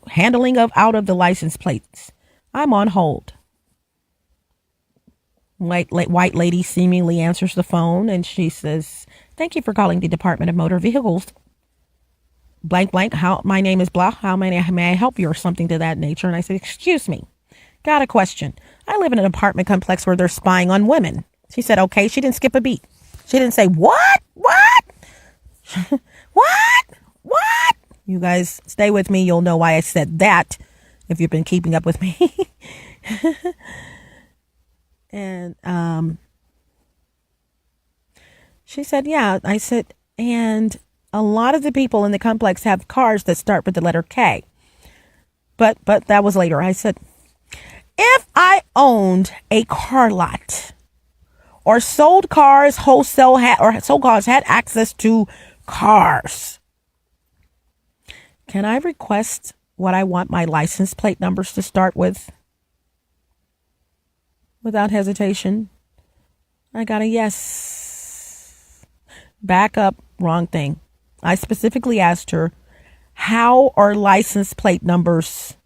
Handling out of the license plates. I'm on hold. White lady seemingly answers the phone and she says, thank you for calling the Department of Motor Vehicles. Blank, my name is blah. How may I help you or something to that nature? And I said, excuse me, got a question. I live in an apartment complex where they're spying on women. She said, okay. She didn't skip a beat. She didn't say, what? What? You guys stay with me. You'll know why I said that if you've been keeping up with me. And she said, yeah. I said, and a lot of the people in the complex have cars that start with the letter K. But that was later. I said, if I owned a car lot or sold cars, sold cars, had access to cars, can I request what I want my license plate numbers to start with? Without hesitation, I got a yes. Back up, wrong thing. I specifically asked her, how are license plate numbers?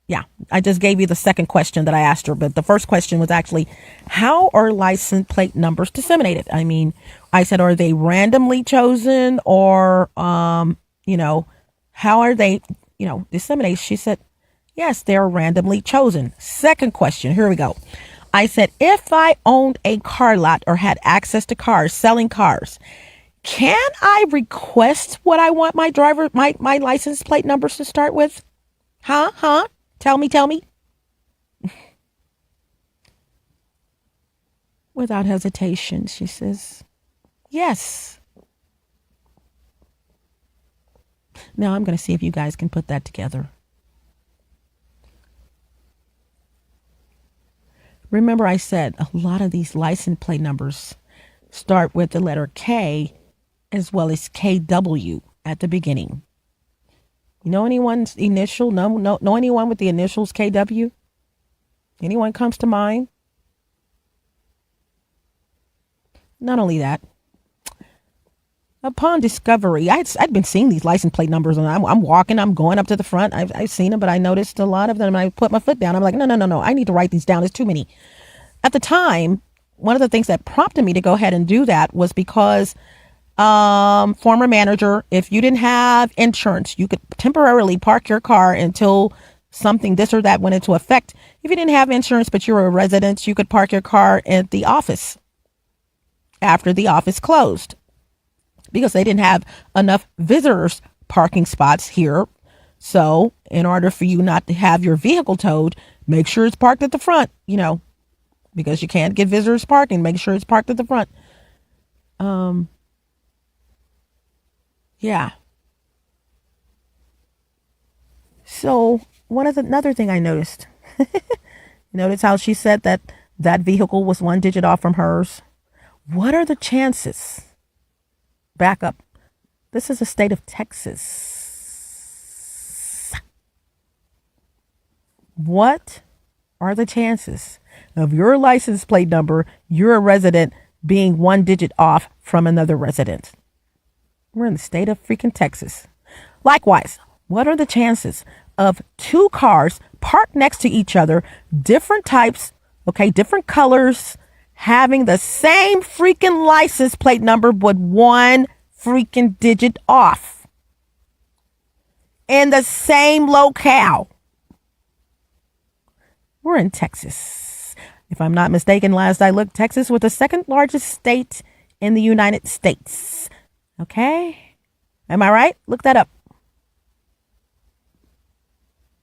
Yeah, I just gave you the second question that I asked her, but the first question was actually, how are license plate numbers disseminated? I mean, I said, are they randomly chosen or, how are they, disseminated? She said, yes, they're randomly chosen. Second question. Here we go. I said, if I owned a car lot or had access to cars, selling cars, can I request what I want my my license plate numbers to start with? Huh? Tell me. Without hesitation, she says, yes. Now I'm going to see if you guys can put that together. Remember, I said a lot of these license plate numbers start with the letter K as well as KW at the beginning. You know anyone's initial? No, anyone with the initials KW? Anyone comes to mind? Not only that, upon discovery, I'd been seeing these license plate numbers, and I'm walking, I'm going up to the front. I've seen them, but I noticed a lot of them, and I put my foot down. I'm like, no, I need to write these down. There's too many. At the time, one of the things that prompted me to go ahead and do that was because former manager, if you didn't have insurance, you could temporarily park your car until something, this or that, went into effect. If you didn't have insurance, but you were a resident, you could park your car at the office after the office closed, because they didn't have enough visitors parking spots here. So in order for you not to have your vehicle towed, make sure it's parked at the front, because you can't get visitors parking. Make sure it's parked at the front. Yeah. So another thing I noticed. Notice how she said that that vehicle was 1 digit off from hers. What are the chances? Back up. This is the state of Texas. What are the chances of your license plate number, you're a resident, being 1 digit off from another resident? We're in the state of freaking Texas. Likewise, what are the chances of two cars parked next to each other, different types, okay, different colors, having the same freaking license plate number but 1 digit off in the same locale? We're in Texas. If I'm not mistaken, last I looked, Texas was the second largest state in the United States. Okay? Am I right? Look that up.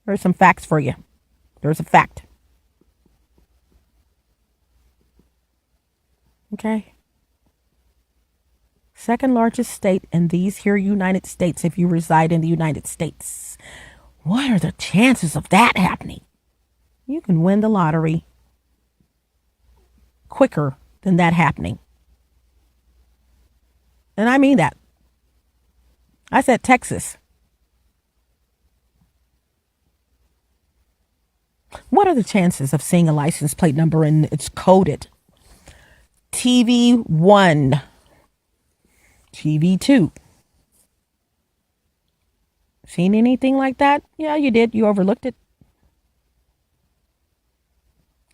There's some facts for you. There's a fact. Okay? Second largest state in these here United States if you reside in the United States. What are the chances of that happening? You can win the lottery quicker than that happening. And I mean that. I said Texas. What are the chances of seeing a license plate number and it's coded TV1, TV2? Seen anything like that? Yeah, you did. You overlooked it.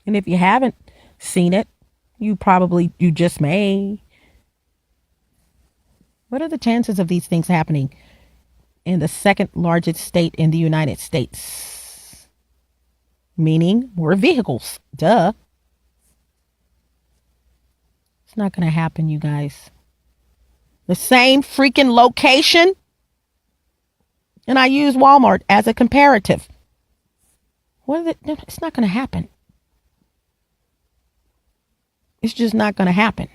And if you haven't seen it, you just may. What are the chances of these things happening in the second largest state in the United States? Meaning more vehicles. Duh. It's not going to happen, you guys. The same freaking location. And I use Walmart as a comparative. It's not going to happen. It's just not going to happen.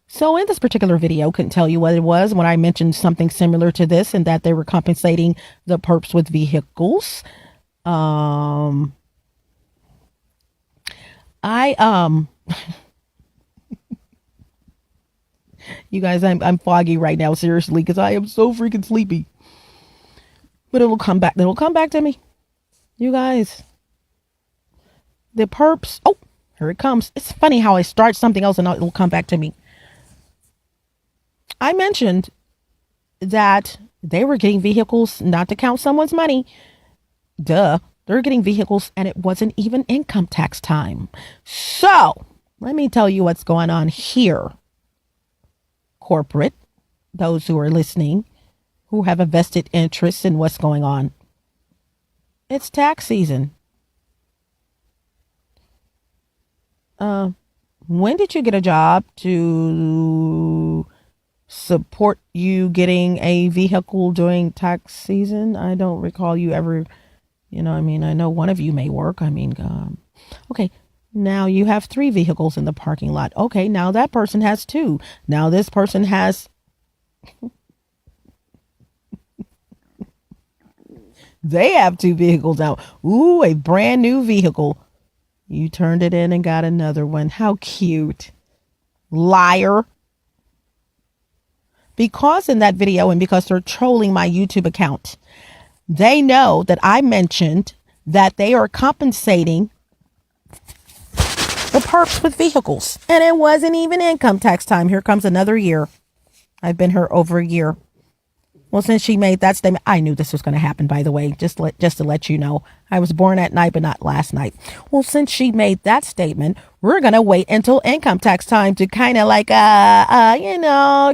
So in this particular video, couldn't tell you what it was when I mentioned something similar to this and that they were compensating the PERPS with vehicles. You guys, I'm foggy right now, seriously, because I am so freaking sleepy. But it will come back. It'll come back to me. You guys. The PERPS. Oh, here it comes. It's funny how I start something else and it'll come back to me. I mentioned that they were getting vehicles, not to count someone's money. Duh. They're getting vehicles and it wasn't even income tax time. So let me tell you what's going on here. Corporate, those who are listening, who have a vested interest in what's going on. It's tax season. When did you get a job to support you getting a vehicle during tax season? I don't recall you ever, I know one of you may work. Okay. Now you have 3 vehicles in the parking lot. Okay. Now that person has 2. Now this person has they have 2 vehicles out. Ooh, a brand new vehicle. You turned it in and got another one. How cute. Liar. Because in that video and because they're trolling my YouTube account, they know that I mentioned that they are compensating the PERPS with vehicles. And it wasn't even income tax time. Here comes another year. I've been here over a year. Well, since she made that statement, I knew this was going to happen, by the way, just to let you know. I was born at night, but not last night. Well, since she made that statement, we're going to wait until income tax time to kind of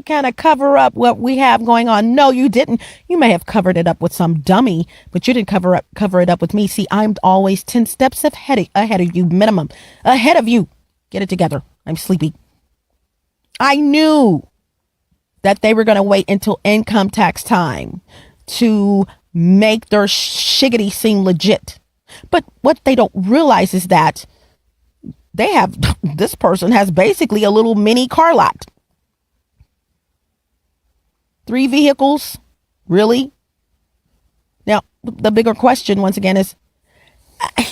kind of cover up what we have going on. No, you didn't. You may have covered it up with some dummy, but you didn't cover it up with me. See, I'm always 10 steps ahead of you, minimum. Ahead of you. Get it together. I'm sleepy. I knew that they were going to wait until income tax time to make their shiggity seem legit. But what they don't realize is that this person has basically a little mini car lot. 3 vehicles? Really? Now, the bigger question once again is,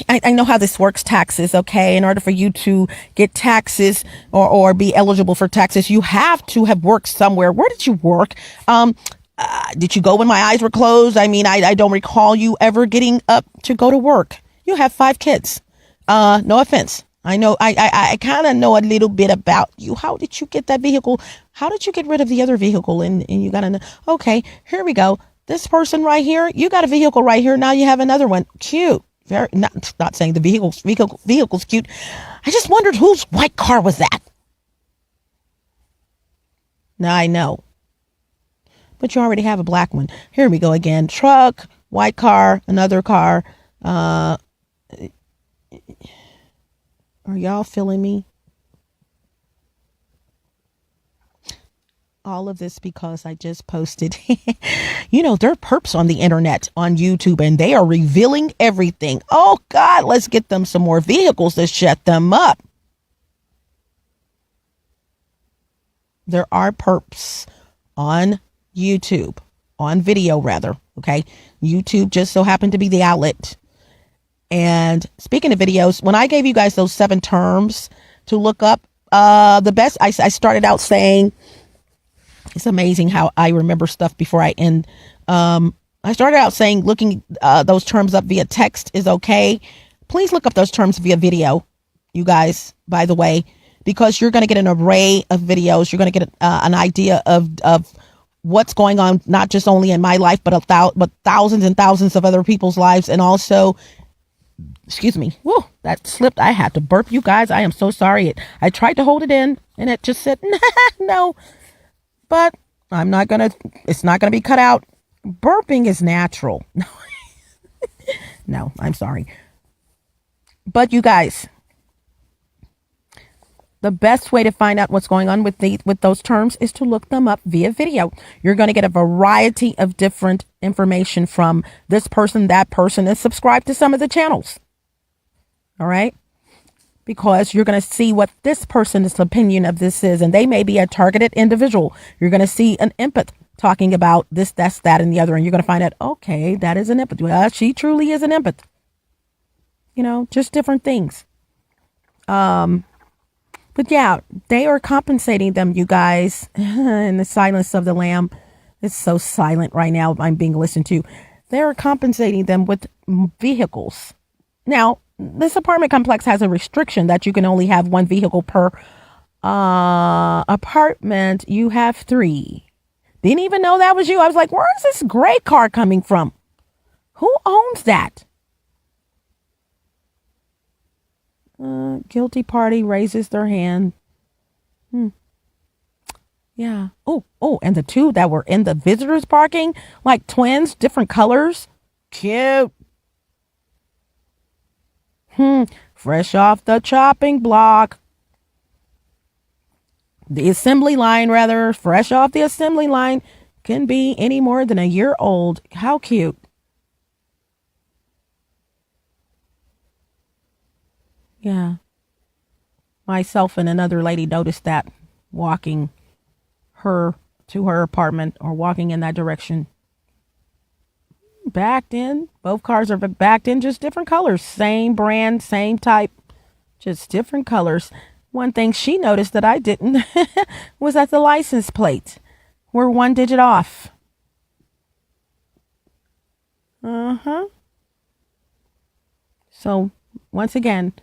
I know how this works, taxes, okay? In order for you to get taxes or be eligible for taxes, you have to have worked somewhere. Where did you work? Did you go when my eyes were closed? I mean, I don't recall you ever getting up to go to work. You have 5 kids. No offense. I know, I kind of know a little bit about you. How did you get that vehicle? How did you get rid of the other vehicle? And you got to know, okay, here we go. This person right here, you got a vehicle right here. Now you have another one. Cute. Very, not saying the vehicle's cute. I just wondered whose white car was that. Now I know. But you already have a black one. Here we go again. Truck, white car, another car. Are y'all feeling me? All of this because I just posted, there are perps on the internet, on YouTube, and they are revealing everything. Oh God, let's get them some more vehicles to shut them up. There are perps on YouTube, on video rather. Okay. YouTube just so happened to be the outlet. And speaking of videos, when I gave you guys those 7 terms to look up, the best, I started out saying, it's amazing how I remember stuff before I end. I started out saying looking those terms up via text is okay. Please look up those terms via video, you guys, by the way, because you're going to get an array of videos. You're going to get an idea of what's going on, not just only in my life, but thousands and thousands of other people's lives. And also, excuse me, whoa, that slipped. I had to burp, you guys. I am so sorry. I tried to hold it in and it just said, no. But it's not going to be cut out. Burping is natural. No, I'm sorry. But you guys, the best way to find out what's going on with those terms is to look them up via video. You're going to get a variety of different information from this person, that person, and subscribe to some of the channels. All right. Because you're going to see what this person's opinion of this is, and they may be a targeted individual. You're going to see an empath talking about this, that's, that, and the other, and you're going to find out, okay, that is an empath. Well, she truly is an empath. Just different things. But yeah, they are compensating them, you guys, in the silence of the lamb. It's so silent right now. I'm being listened to. They're compensating them with vehicles. Now, this apartment complex has a restriction that you can only have 1 vehicle per apartment. You have 3. Didn't even know that was you. I was like, where is this gray car coming from? Who owns that? Guilty party raises their hand. Yeah. Oh, and the 2 that were in the visitors parking, like twins, different colors. Cute. Fresh off the chopping block. The assembly line, rather, fresh off the assembly line, can be any more than a year old. How cute. Yeah. Myself and another lady noticed that walking her to her apartment or walking in that direction. Backed in. Both cars are backed in, just different colors. Same brand, same type, just different colors. One thing she noticed that I didn't was that the license plates were 1 digit off. So once again,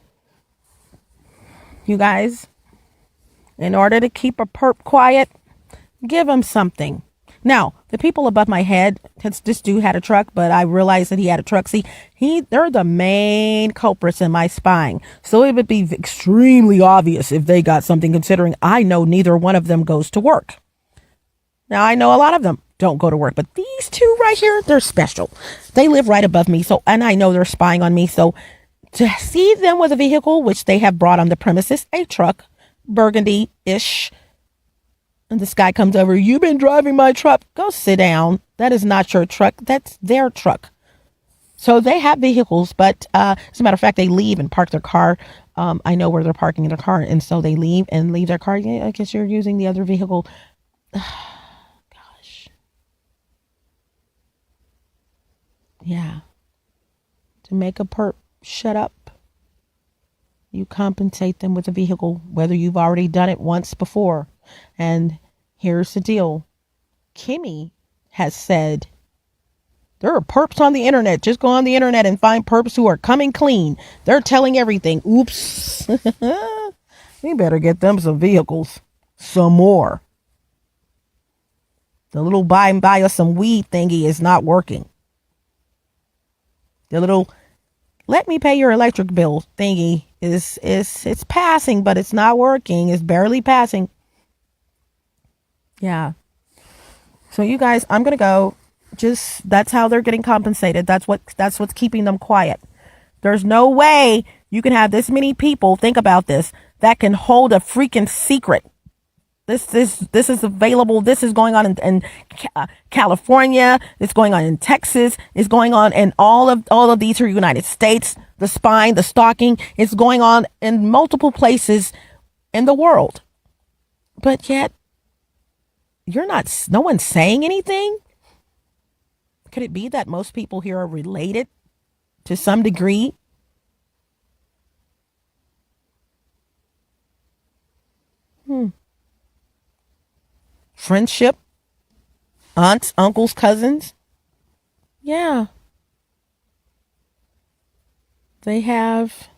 you guys, in order to keep a perp quiet, give him something. Now, the people above my head, this dude had a truck, but I realized that he had a truck. See, they're the main culprits in my spying. So it would be extremely obvious if they got something, considering I know neither one of them goes to work. Now, I know a lot of them don't go to work, but these 2 right here, they're special. They live right above me. So, and I know they're spying on me. So to see them with a vehicle, which they have brought on the premises, a truck, burgundy-ish, and this guy comes over, you've been driving my truck. Go sit down. That is not your truck. That's their truck. So they have vehicles, but as a matter of fact, they leave and park their car. I know where they're parking their car. And so they leave their car. Yeah, I guess you're using the other vehicle. Gosh. Yeah. To make a perp shut up, you compensate them with a vehicle, whether you've already done it once before. And here's the deal. Kimmy has said there are perps on the internet. Just go on the internet and find perps who are coming clean. They're telling everything. Oops. We better get them some vehicles. Some more. The little buy us some weed thingy is not working. The little let me pay your electric bill thingy is it's passing, but it's not working. It's barely passing. Yeah. So you guys, I'm gonna go. Just that's how they're getting compensated. That's what's keeping them quiet. There's no way you can have this many people, think about this, that can hold a freaking secret. This is available. This is going on in California. It's going on in Texas. It's going on in all of these are United States. The spying, the stalking, it's going on in multiple places in the world. But yet, no one's saying anything. Could it be that most people here are related to some degree? Friendship? Aunts, uncles, cousins? Yeah. They have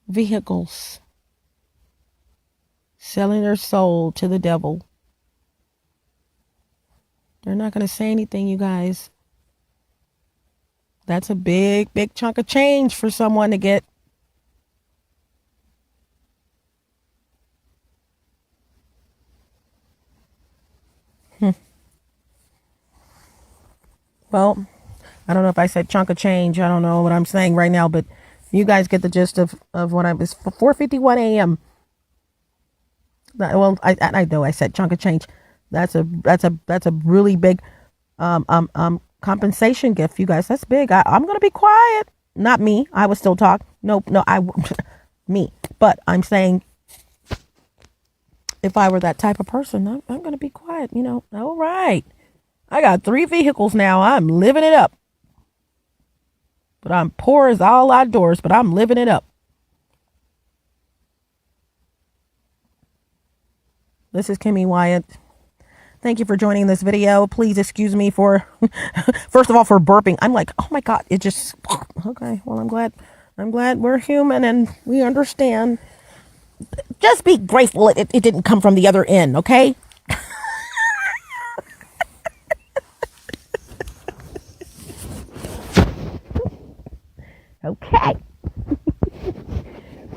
vehicles. Selling their soul to the devil. They're not going to say anything, you guys. That's a big, big chunk of change for someone to get. Well, I don't know if I said chunk of change. I don't know what I'm saying right now, but you guys get the gist of what it's 4:51 a.m. Well, I know I said chunk of change. That's a really big compensation gift, you guys. That's big. I'm gonna be quiet. Not me. I would still talk. No, me. But I'm saying, if I were that type of person, I'm gonna be quiet. All right. I got 3 vehicles now. I'm living it up. But I'm poor as all outdoors. But I'm living it up. This is Kimmy Wyatt. Thank you for joining this video. Please excuse me for, first of all, for burping. I'm like, oh my God, it just, okay. Well, I'm glad we're human and we understand. Just be grateful it didn't come from the other end, okay? Okay.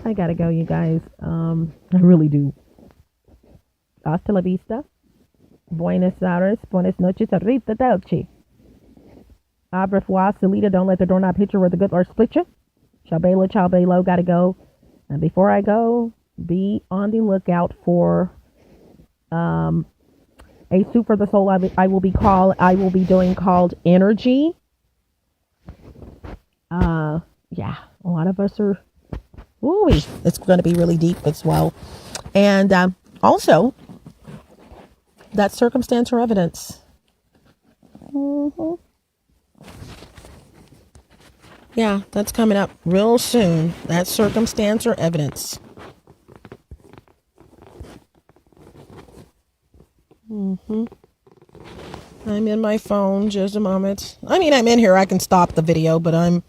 I gotta go, you guys. I really do. Hasta la vista. Buenos Aires. Buenas noches. Arriba Delchi. Abra Fwa, Salida. Don't let the doorknob hit you where the good Lord split you. Ciao Belo. Gotta go. And before I go, be on the lookout for a soup for the soul. I will be doing called Energy. Yeah, a lot of us are. Ooh, it's going to be really deep as well. And also, that circumstance or evidence. Yeah, that's coming up real soon. That circumstance or evidence. I'm in my phone. Just a moment. I mean, I'm in here. I can stop the video, but I'm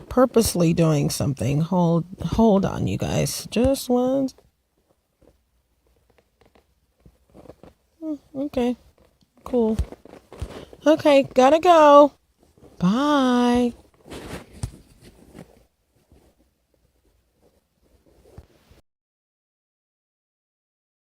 purposely doing something. Hold on, you guys. Just one. Okay. Cool. Okay, gotta go. Bye.